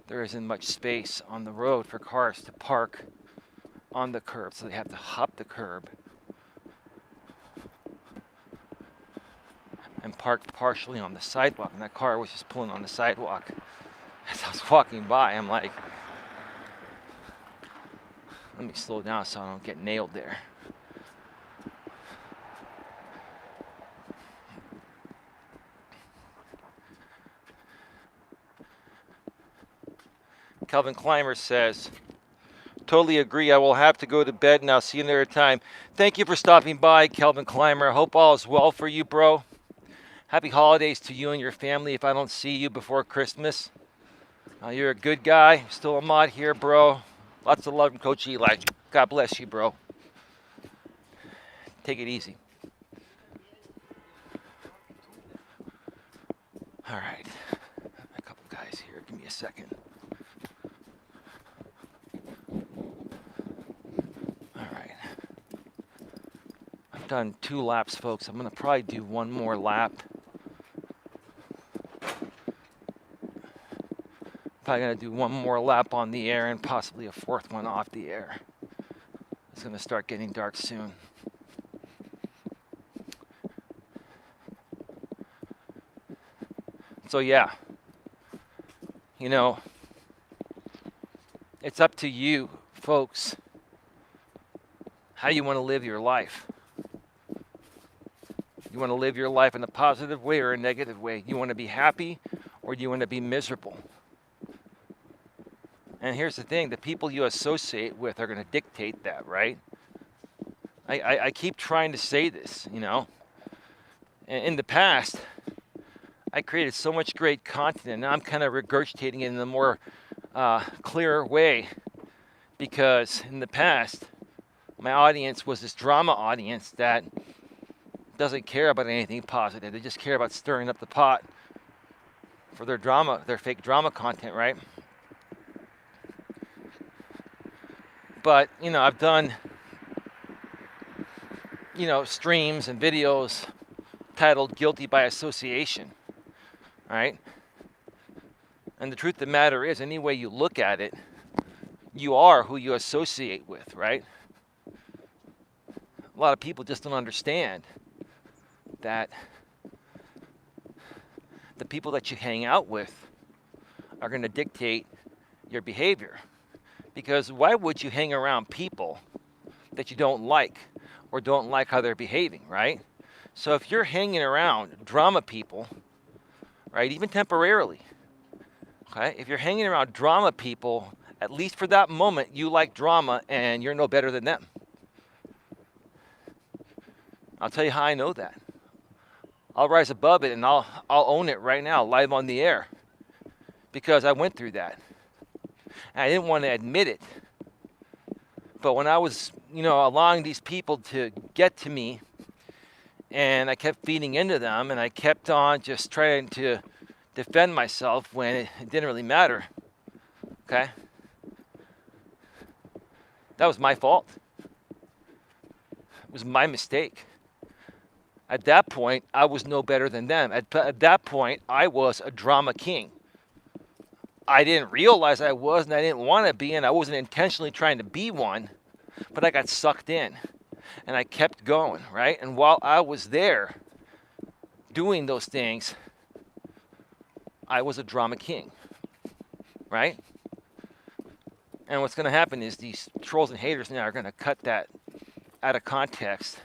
There isn't much space on the road for cars to park on the curb, so they have to hop the curb and park partially on the sidewalk. And that car was just pulling on the sidewalk. As I was walking by, I'm like, let me slow down so I don't get nailed there. Calvin Clymer says, totally agree. I will have to go to bed now. See you another time. Thank you for stopping by, Calvin Clymer. Hope all is well for you, bro. Happy holidays to you and your family if I don't see you before Christmas. You're a good guy. Still a mod here, bro. Lots of love from Coach Eli. God bless you, bro. Take it easy. All right. A couple guys here. Give me a second. All right. I've done 2 laps, folks. I'm going to probably do one more lap. Probably going to do one more lap on the air and possibly a 4th one off the air. It's going to start getting dark soon. So yeah, you know, it's up to you, folks, how you want to live your life. You want to live your life in a positive way or a negative way? You want to be happy or do you want to be miserable? And here's the thing, the people you associate with are going to dictate that, right? I keep trying to say this, you know. In the past, I created so much great content, and now I'm kind of regurgitating it in a more clearer way, because in the past, my audience was this drama audience that doesn't care about anything positive. They just care about stirring up the pot for their drama, their fake drama content, right? But, you know, I've done, you know, streams and videos titled Guilty by Association, right? And the truth of the matter is, any way you look at it, you are who you associate with, right? A lot of people just don't understand that the people that you hang out with are going to dictate your behavior. Because why would you hang around people that you don't like or don't like how they're behaving, right? So if you're hanging around drama people, right, even temporarily, okay, if you're hanging around drama people, at least for that moment, you like drama and you're no better than them. I'll tell you how I know that. I'll rise above it and I'll own it right now, live on the air, because I went through that. And I didn't want to admit it. But when I was, you know, allowing these people to get to me, and I kept feeding into them, and I kept on just trying to defend myself when it didn't really matter, okay? That was my fault. It was my mistake. At that point, I was no better than them. At that point, I was a drama king. I didn't realize I was, and I didn't want to be, and I wasn't intentionally trying to be one, but I got sucked in, and I kept going, right? And while I was there doing those things, I was a drama king, right? And what's going to happen is these trolls and haters now are going to cut that out of context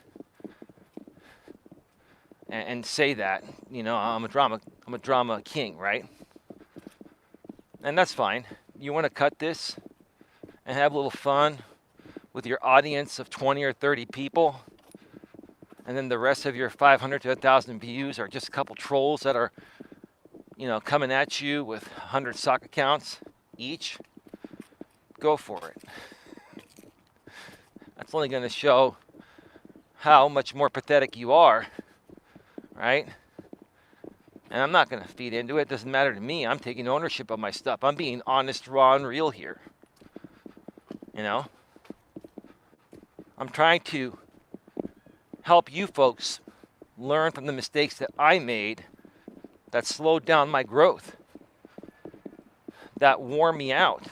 and say that, you know, I'm a drama king, right? And that's fine. You want to cut this and have a little fun with your audience of 20 or 30 people, and then the rest of your 500 to 1,000 views are just a couple trolls that are, you know, coming at you with 100 sock accounts each, go for it. That's only going to show how much more pathetic you are, right? And I'm not going to feed into it. It doesn't matter to me. I'm taking ownership of my stuff. I'm being honest, raw, and real here. You know? I'm trying to help you folks learn from the mistakes that I made that slowed down my growth, that wore me out,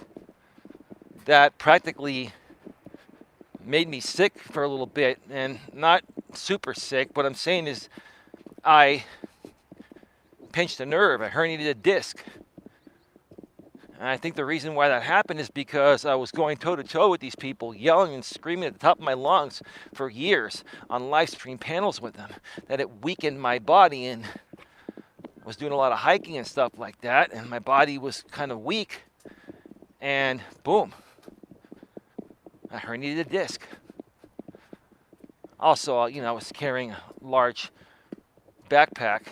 that practically made me sick for a little bit, and not super sick. What I'm saying is I pinched a nerve. I herniated a disc. And I think the reason why that happened is because I was going toe-to-toe with these people, yelling and screaming at the top of my lungs for years on live stream panels with them, that it weakened my body, and I was doing a lot of hiking and stuff like that, and my body was kind of weak, and boom, I herniated a disc. Also, you know, I was carrying a large backpack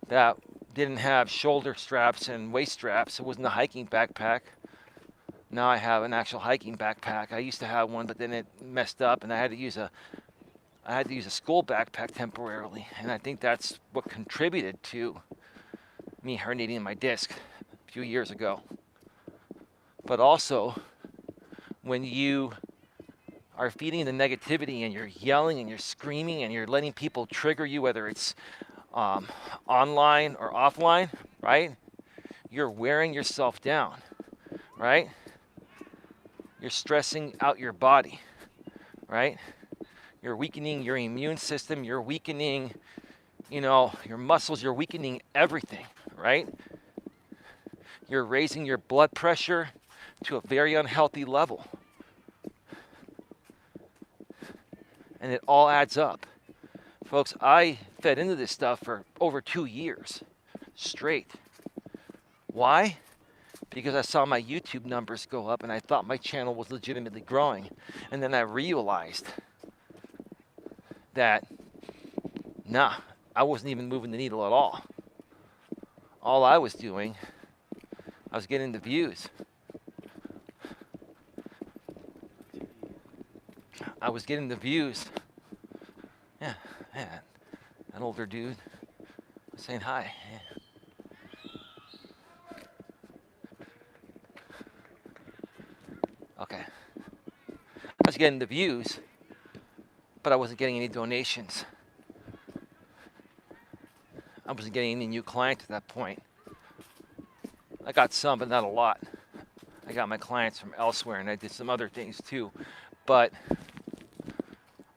that didn't have shoulder straps and waist straps. It wasn't a hiking backpack. Now I have an actual hiking backpack. I used to have one, but then it messed up, and I had to use a school backpack temporarily. And I think that's what contributed to me herniating my disc a few years ago. But also, when you are feeding the negativity and you're yelling and you're screaming and you're letting people trigger you, whether it's online or offline, right? You're wearing yourself down, right? You're stressing out your body, right? You're weakening your immune system. You're weakening, you know, your muscles. You're weakening everything, right? You're raising your blood pressure to a very unhealthy level. And it all adds up. Folks, I fed into this stuff for over 2 years straight. Why? Because I saw my YouTube numbers go up and I thought my channel was legitimately growing. And then I realized that, nah, I wasn't even moving the needle at all. All I was doing, I was getting the views. I was getting the views. Yeah, an older dude was saying hi. Yeah. Okay. I was getting the views, but I wasn't getting any donations. I wasn't getting any new clients at that point. I got some, but not a lot. I got my clients from elsewhere, and I did some other things too. But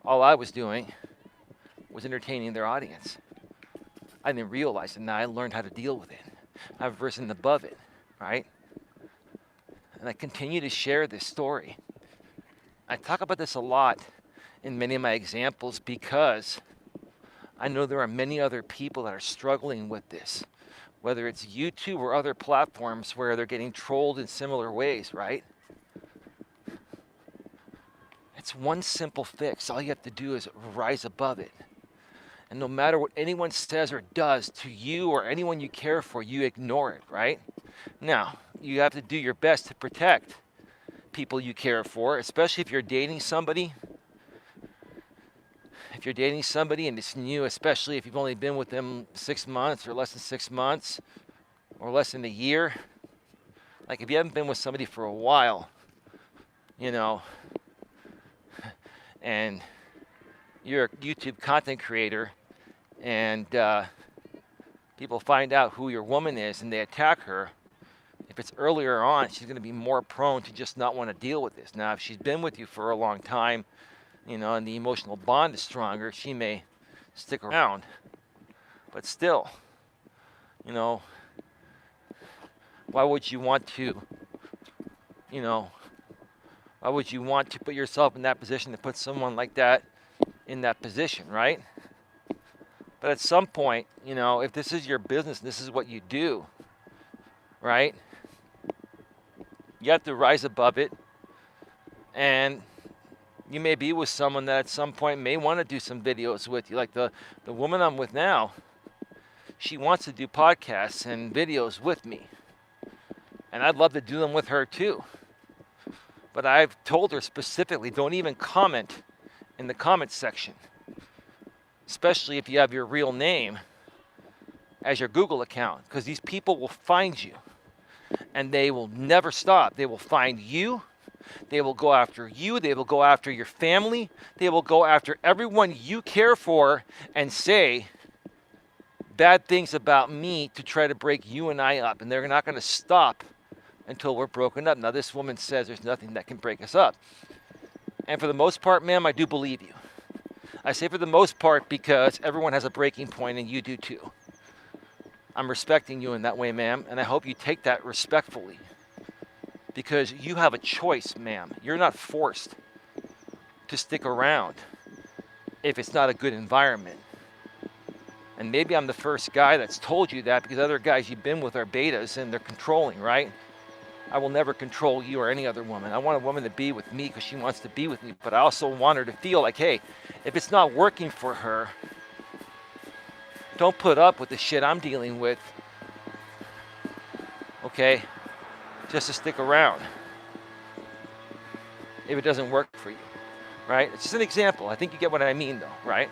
all I was doing was entertaining their audience. I didn't realize it. Now I learned how to deal with it. I've risen above it, right? And I continue to share this story. I talk about this a lot in many of my examples because I know there are many other people that are struggling with this, whether it's YouTube or other platforms where they're getting trolled in similar ways, right? It's one simple fix. All you have to do is rise above it. And no matter what anyone says or does to you or anyone you care for, you ignore it, right? Now, you have to do your best to protect people you care for, especially if you're dating somebody. If you're dating somebody and it's new, especially if you've only been with them 6 months or less than 6 months or less than a year. Like if you haven't been with somebody for a while, you know, and you're a YouTube content creator and people find out who your woman is and they attack her, if it's earlier on, she's going to be more prone to just not want to deal with this. Now, if she's been with you for a long time, you know, and the emotional bond is stronger, she may stick around. But still, you know, why would you want to, you know, why would you want to put yourself in that position to put someone like that in that position, right? But at some point, you know, if this is your business, this is what you do, right? You have to rise above it. And you may be with someone that at some point may want to do some videos with you. Like the woman I'm with now, she wants to do podcasts and videos with me. And I'd love to do them with her too. But I've told her specifically, don't even comment in the comment section. Especially if you have your real name as your Google account. Because these people will find you. And they will never stop. They will find you. They will go after you. They will go after your family. They will go after everyone you care for and say bad things about me to try to break you and I up. And they're not going to stop until we're broken up. Now, this woman says there's nothing that can break us up. And for the most part, ma'am, I do believe you. I say for the most part because everyone has a breaking point and you do too. I'm respecting you in that way, ma'am, and I hope you take that respectfully. Because you have a choice, ma'am. You're not forced to stick around if it's not a good environment. And maybe I'm the first guy that's told you that because other guys you've been with are betas and they're controlling, right? I will never control you or any other woman. I want a woman to be with me because she wants to be with me, but I also want her to feel like, hey, if it's not working for her, don't put up with the shit I'm dealing with, okay, just to stick around if it doesn't work for you, right? It's just an example. I think you get what I mean, though, right?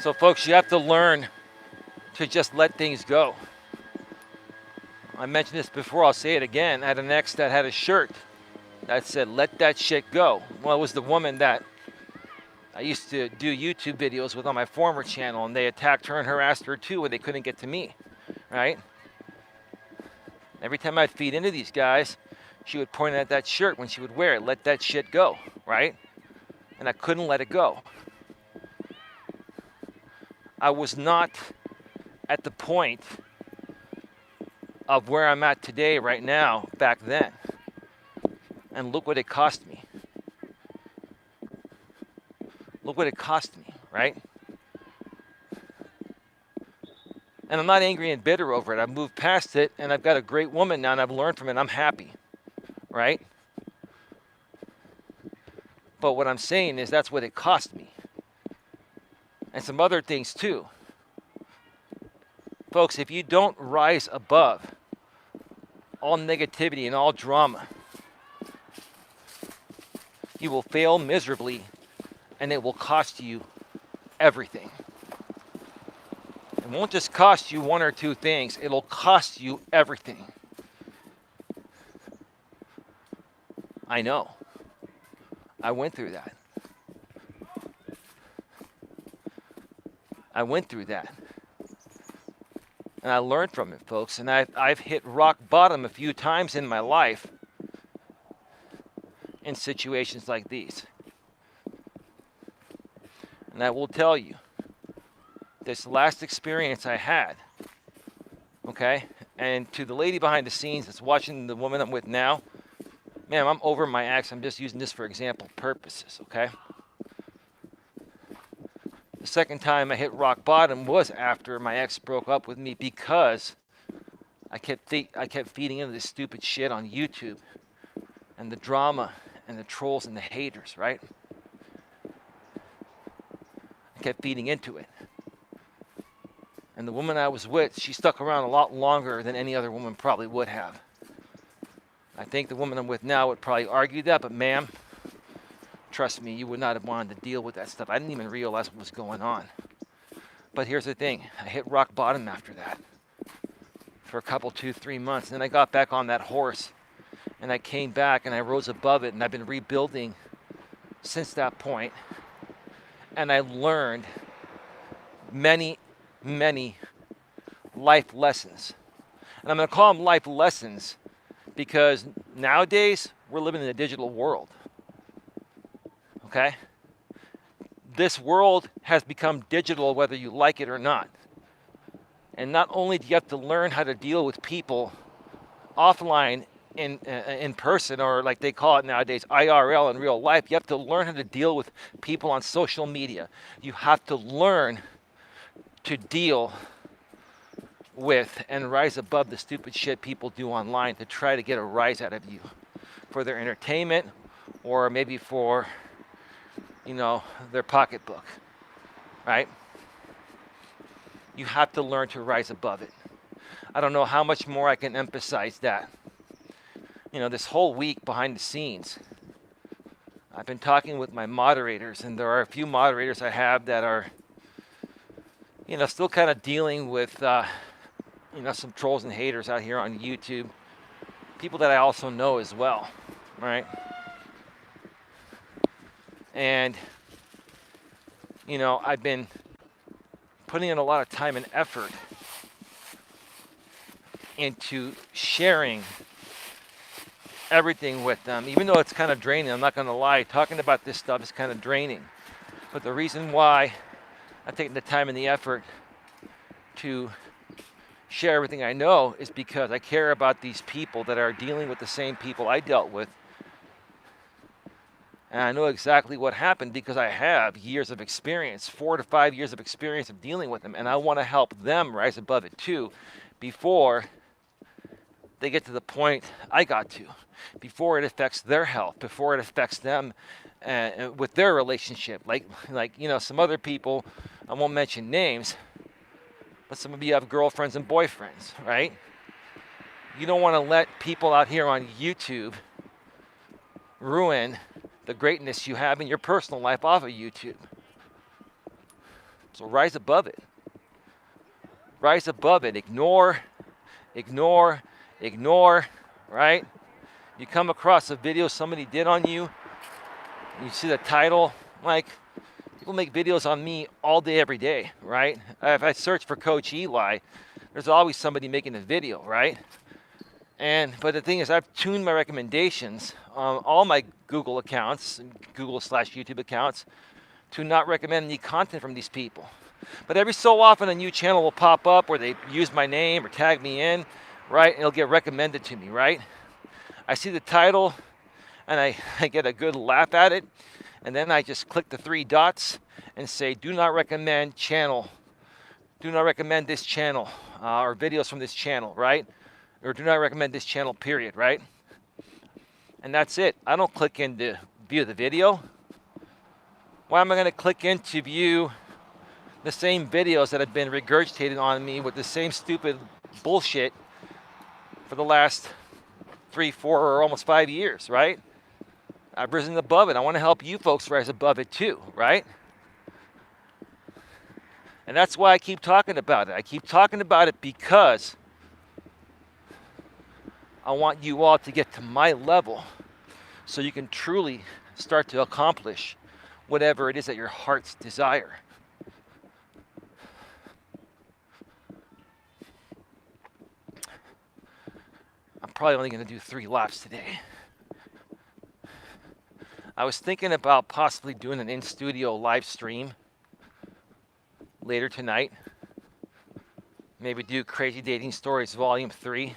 So, folks, you have to learn to just let things go. I mentioned this before, I'll say it again. I had an ex that had a shirt that said, let that shit go. Well, it was the woman that I used to do YouTube videos with on my former channel, and they attacked her and harassed her too, and they couldn't get to me, right? Every time I'd feed into these guys, She would point at that shirt when she would wear it, let that shit go, right? And I couldn't let it go. I was not at the point of where I'm at today, right now, back then. And look what it cost me. Look what it cost me, right? And I'm not angry and bitter over it. I've moved past it, and I've got a great woman now, and I've learned from it, and I'm happy, right? But what I'm saying is that's what it cost me. And some other things too. Folks, if you don't rise above all negativity and all drama, you will fail miserably, and it will cost you everything. It won't just cost you one or two things, it'll cost you everything. I know. I went through that. I went through that. And I learned from it, folks. And I've hit rock bottom a few times in my life in situations like these. And I will tell you, this last experience I had, okay, and to the lady behind the scenes that's watching the woman I'm with now, man, I'm over my ex. I'm just using this for example purposes, okay? The second time I hit rock bottom was after my ex broke up with me because I kept feeding into this stupid shit on YouTube and the drama and the trolls and the haters, right? I kept feeding into it. And the woman I was with, she stuck around a lot longer than any other woman probably would have. I think the woman I'm with now would probably argue that, but ma'am, trust me, you would not have wanted to deal with that stuff. I didn't even realize what was going on. But here's the thing. I hit rock bottom after that for a couple, 2-3 months. And then I got back on that horse. And I came back and I rose above it. And I've been rebuilding since that point. And I learned many, many life lessons. And I'm going to call them life lessons because nowadays we're living in a digital world. Okay? This world has become digital whether you like it or not. And not only do you have to learn how to deal with people offline in person, or like they call it nowadays, IRL in real life, you have to learn how to deal with people on social media. You have to learn to deal with and rise above the stupid shit people do online to try to get a rise out of you for their entertainment or maybe for their pocketbook, right? You have to learn to rise above it. I don't know how much more I can emphasize that. This whole week behind the scenes, I've been talking with my moderators, and there are a few moderators I have that are, still kind of dealing with, some trolls and haters out here on YouTube. People that I also know as well, right? And, I've been putting in a lot of time and effort into sharing everything with them, even though it's kind of draining. I'm not going to lie. Talking about this stuff is kind of draining. But the reason why I've taken the time and the effort to share everything I know is because I care about these people that are dealing with the same people I dealt with. And I know exactly what happened because I have years of experience, 4 to 5 years of experience of dealing with them. And I want to help them rise above it too before they get to the point I got to, before it affects their health, before it affects them with their relationship. Like some other people, I won't mention names, but some of you have girlfriends and boyfriends, right? You don't want to let people out here on YouTube ruin the greatness you have in your personal life off of YouTube. So rise above it. Rise above it. Ignore, right? You come across a video somebody did on you, you see the title, like, people make videos on me all day, every day, right? If I search for Coach Eli, there's always somebody making a video, right? But the thing is, I've tuned my recommendations on all my Google accounts, Google/YouTube accounts, to not recommend any content from these people. But every so often a new channel will pop up where they use my name or tag me in, right? It'll get recommended to me, right? I see the title and I get a good laugh at it, and then I just click the 3 dots and say, do not recommend channel. Do not recommend this channel or videos from this channel, right? Or do not recommend this channel, period, right? And that's it. I don't click in to view the video. Why am I going to click in to view the same videos that have been regurgitated on me with the same stupid bullshit for the last 3, 4, or almost 5 years, right? I've risen above it. I want to help you folks rise above it too, right? And that's why I keep talking about it. I keep talking about it because I want you all to get to my level so you can truly start to accomplish whatever it is that your hearts desire. I'm probably only going to do 3 laps today. I was thinking about possibly doing an in-studio live stream later tonight. Maybe do Crazy Dating Stories Volume 3.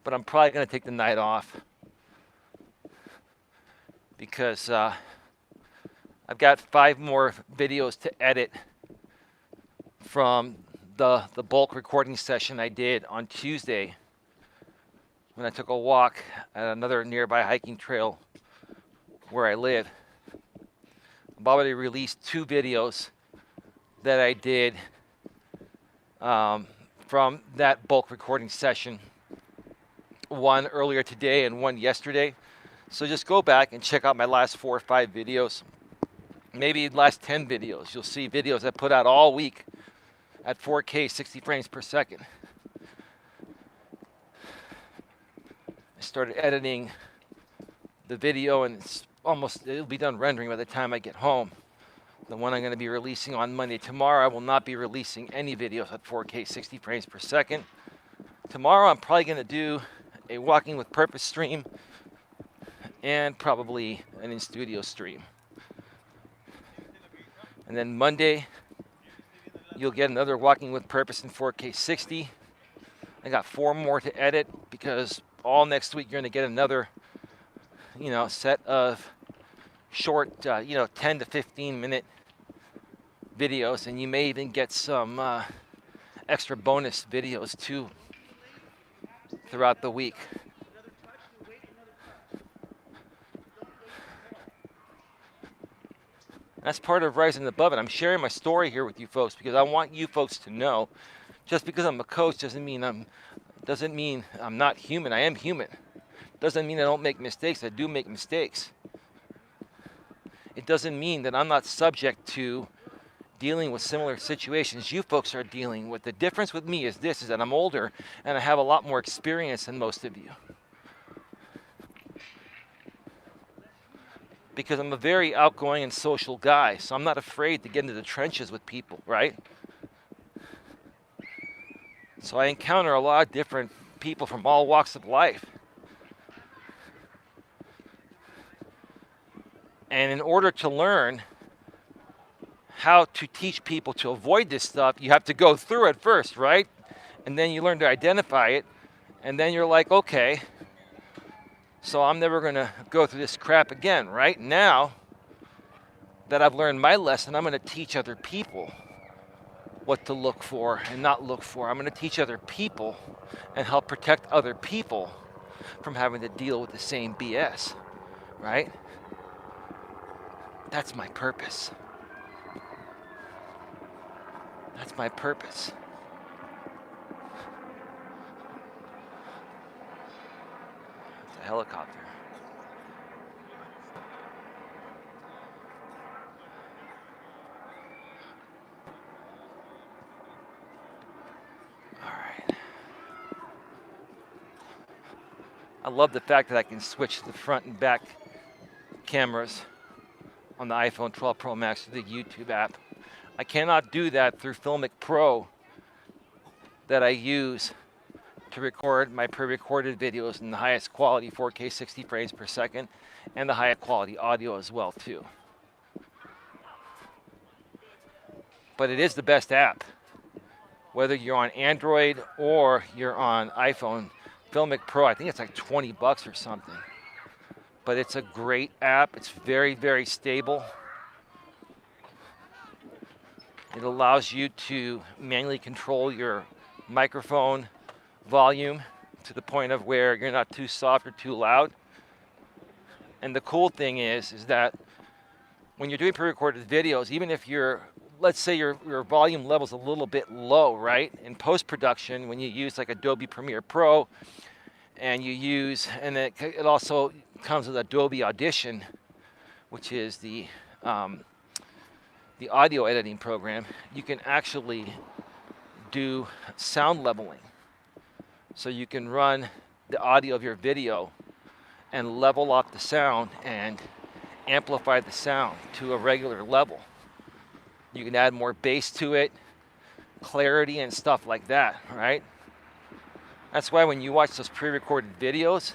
But I'm probably going to take the night off because I've got 5 more videos to edit from the bulk recording session I did on Tuesday when I took a walk at another nearby hiking trail where I live. I've already released 2 videos that I did from that bulk recording session. One earlier today and one yesterday. So just go back and check out my last 4 or 5 videos. Maybe the last 10 videos. You'll see videos I put out all week at 4K, 60 frames per second. I started editing the video and it'll be done rendering by the time I get home. The one I'm going to be releasing on Monday. Tomorrow I will not be releasing any videos at 4K, 60 frames per second. Tomorrow I'm probably going to do a Walking with Purpose stream and probably an in-studio stream. And then Monday, you'll get another Walking with Purpose in 4K 60. I got 4 more to edit because all next week you're going to get another, set of short, 10 to 15 minute videos, and you may even get some extra bonus videos too throughout the week. That's part of rising above it. I'm sharing my story here with you folks because I want you folks to know, just because I'm a coach doesn't mean I'm not human. I am human. Doesn't mean I don't make mistakes. I do make mistakes. It doesn't mean that I'm not subject to dealing with similar situations you folks are dealing with. The difference with me is that I'm older and I have a lot more experience than most of you. Because I'm a very outgoing and social guy, so I'm not afraid to get into the trenches with people, right? So I encounter a lot of different people from all walks of life. And in order to learn how to teach people to avoid this stuff, you have to go through it first, right? And then you learn to identify it, and then you're like, okay, so I'm never going to go through this crap again, right? Now that I've learned my lesson, I'm going to teach other people what to look for and not look for. I'm going to teach other people and help protect other people from having to deal with the same BS, right? That's my purpose. That's my purpose. It's a helicopter. All right. I love the fact that I can switch the front and back cameras on the iPhone 12 Pro Max through the YouTube app. I cannot do that through Filmic Pro that I use to record my pre-recorded videos in the highest quality 4K 60 frames per second and the highest quality audio as well too. But it is the best app. Whether you're on Android or you're on iPhone, Filmic Pro, I think it's like 20 bucks or something. But it's a great app. It's very, very stable. It allows you to manually control your microphone volume to the point of where you're not too soft or too loud. And the cool thing is that when you're doing pre-recorded videos, even if let's say your volume level's a little bit low, right? In post-production, when you use like Adobe Premiere Pro, and it also comes with Adobe Audition, which is the audio editing program, you can actually do sound leveling. So you can run the audio of your video and level off the sound and amplify the sound to a regular level. You can add more bass to it, clarity and stuff like that, right? That's why when you watch those pre-recorded videos,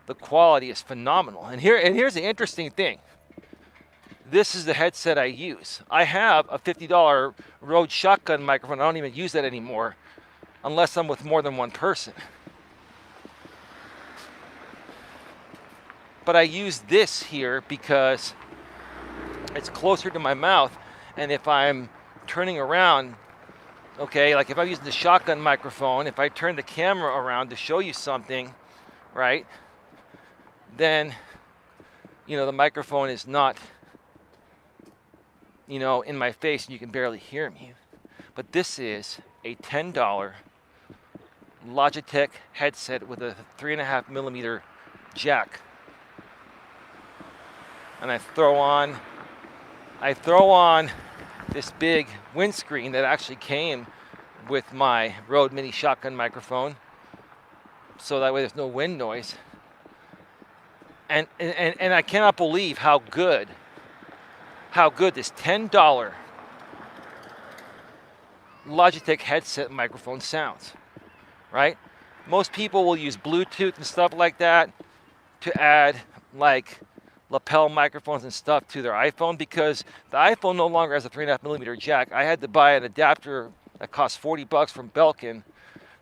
the quality is phenomenal. And here's the interesting thing. This is the headset I use. I have a $50 Rode shotgun microphone. I don't even use that anymore unless I'm with more than one person. But I use this here because it's closer to my mouth, and if I'm turning around, okay, like if I'm using the shotgun microphone, if I turn the camera around to show you something, right, then, the microphone is not, in my face and you can barely hear me. But this is a $10 Logitech headset with a 3.5 millimeter jack. And I throw on this big windscreen that actually came with my Rode Mini shotgun microphone, so that way there's no wind noise. And I cannot believe how good this $10 Logitech headset microphone sounds, right? Most people will use Bluetooth and stuff like that to add like lapel microphones and stuff to their iPhone, because the iPhone no longer has a 3.5 millimeter jack. I had to buy an adapter that cost 40 bucks from Belkin,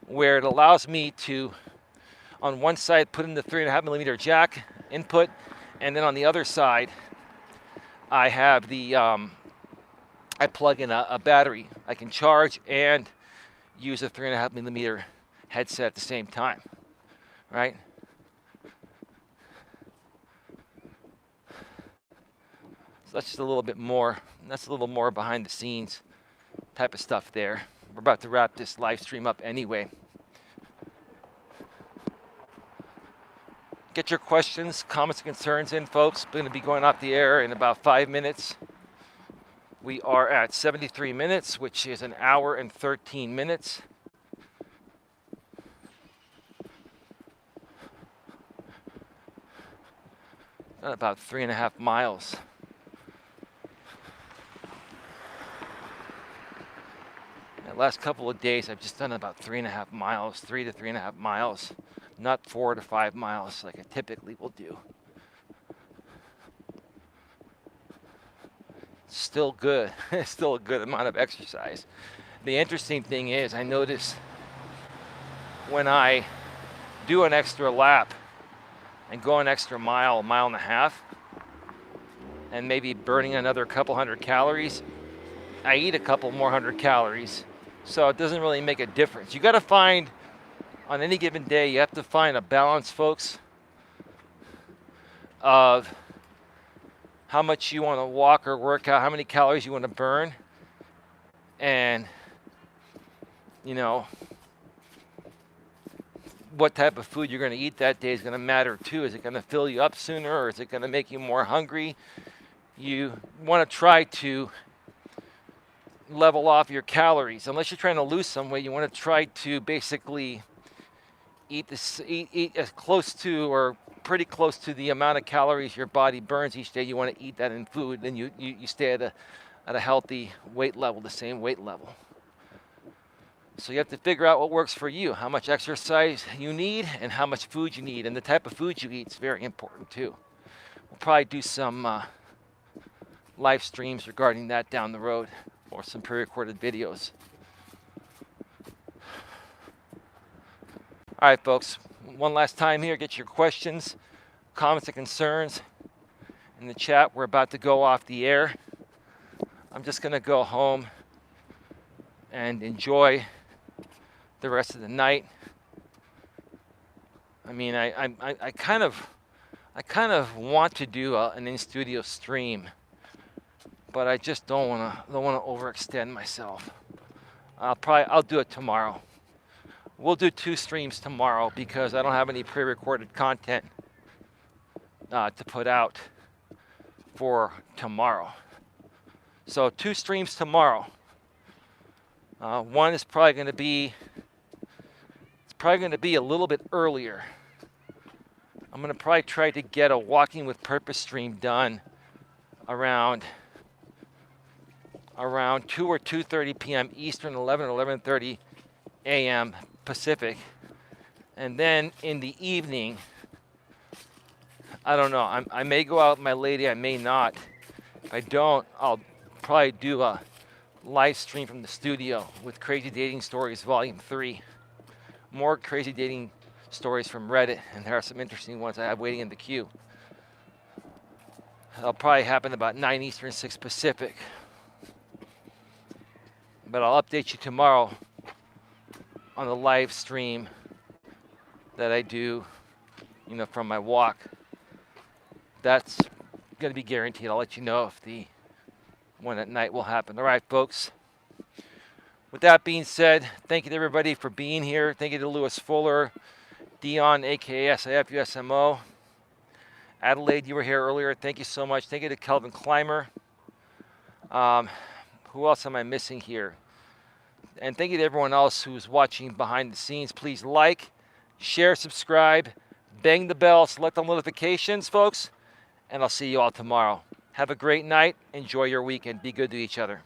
where it allows me to, on one side, put in the 3.5 millimeter jack input, and then on the other side, I have I plug in a battery. I can charge and use a 3.5 millimeter headset at the same time, right? That's just a little bit more. That's a little more behind the scenes type of stuff there. We're about to wrap this live stream up anyway. Get your questions, comments, and concerns in, folks. We're going to be going off the air in about 5 minutes. We are at 73 minutes, which is an hour and 13 minutes. About 3.5 miles. The last couple of days, I've just done about 3.5 miles, 3 to 3.5 miles, not 4 to 5 miles like I typically will do. Still good. Still a good amount of exercise. The interesting thing is, I notice when I do an extra lap and go an extra mile, 1.5 miles, and maybe burning another couple hundred calories, I eat a couple more hundred calories. So it doesn't really make a difference. You got to find, on any given day, you have to find a balance, folks, of how much you want to walk or work out, how many calories you want to burn, and, what type of food you're going to eat that day is going to matter too. Is it going to fill you up sooner, or is it going to make you more hungry? You want to try to level off your calories. Unless you're trying to lose some weight, you want to try to basically eat as close to or pretty close to the amount of calories your body burns each day. You want to eat that in food, then you stay at a healthy weight level, the same weight level. So you have to figure out what works for you, how much exercise you need and how much food you need. And the type of food you eat is very important too. We'll probably do some live streams regarding that down the road, or some pre-recorded videos. All right, folks, one last time here, get your questions, comments, and concerns in the chat. We're about to go off the air. I'm just going to go home and enjoy the rest of the night. I mean, I kind of want to do an in-studio stream, but I just don't want to overextend myself. I'll do it tomorrow. We'll do 2 streams tomorrow because I don't have any pre-recorded content to put out for tomorrow. So 2 streams tomorrow. One is probably going to be a little bit earlier. I'm going to probably try to get a Walking with Purpose stream done around 2 or 2:30 p.m. Eastern, 11 or 11:30 a.m. Pacific. And then in the evening, I don't know, I may go out with my lady, I may not. If I don't, I'll probably do a live stream from the studio with Crazy Dating Stories Volume 3. More crazy dating stories from Reddit, and there are some interesting ones I have waiting in the queue. That'll probably happen about 9 Eastern, 6 Pacific. But I'll update you tomorrow on the live stream that I do, from my walk. That's going to be guaranteed. I'll let you know if the one at night will happen. All right, folks. With that being said, thank you to everybody for being here. Thank you to Lewis Fuller, Dion, a.k.a. SIFUSMO. Adelaide, you were here earlier. Thank you so much. Thank you to Kelvin Clymer. Who else am I missing here? And thank you to everyone else who's watching behind the scenes. Please like, share, subscribe, bang the bell, select all notifications, folks. And I'll see you all tomorrow. Have a great night. Enjoy your weekend. Be good to each other.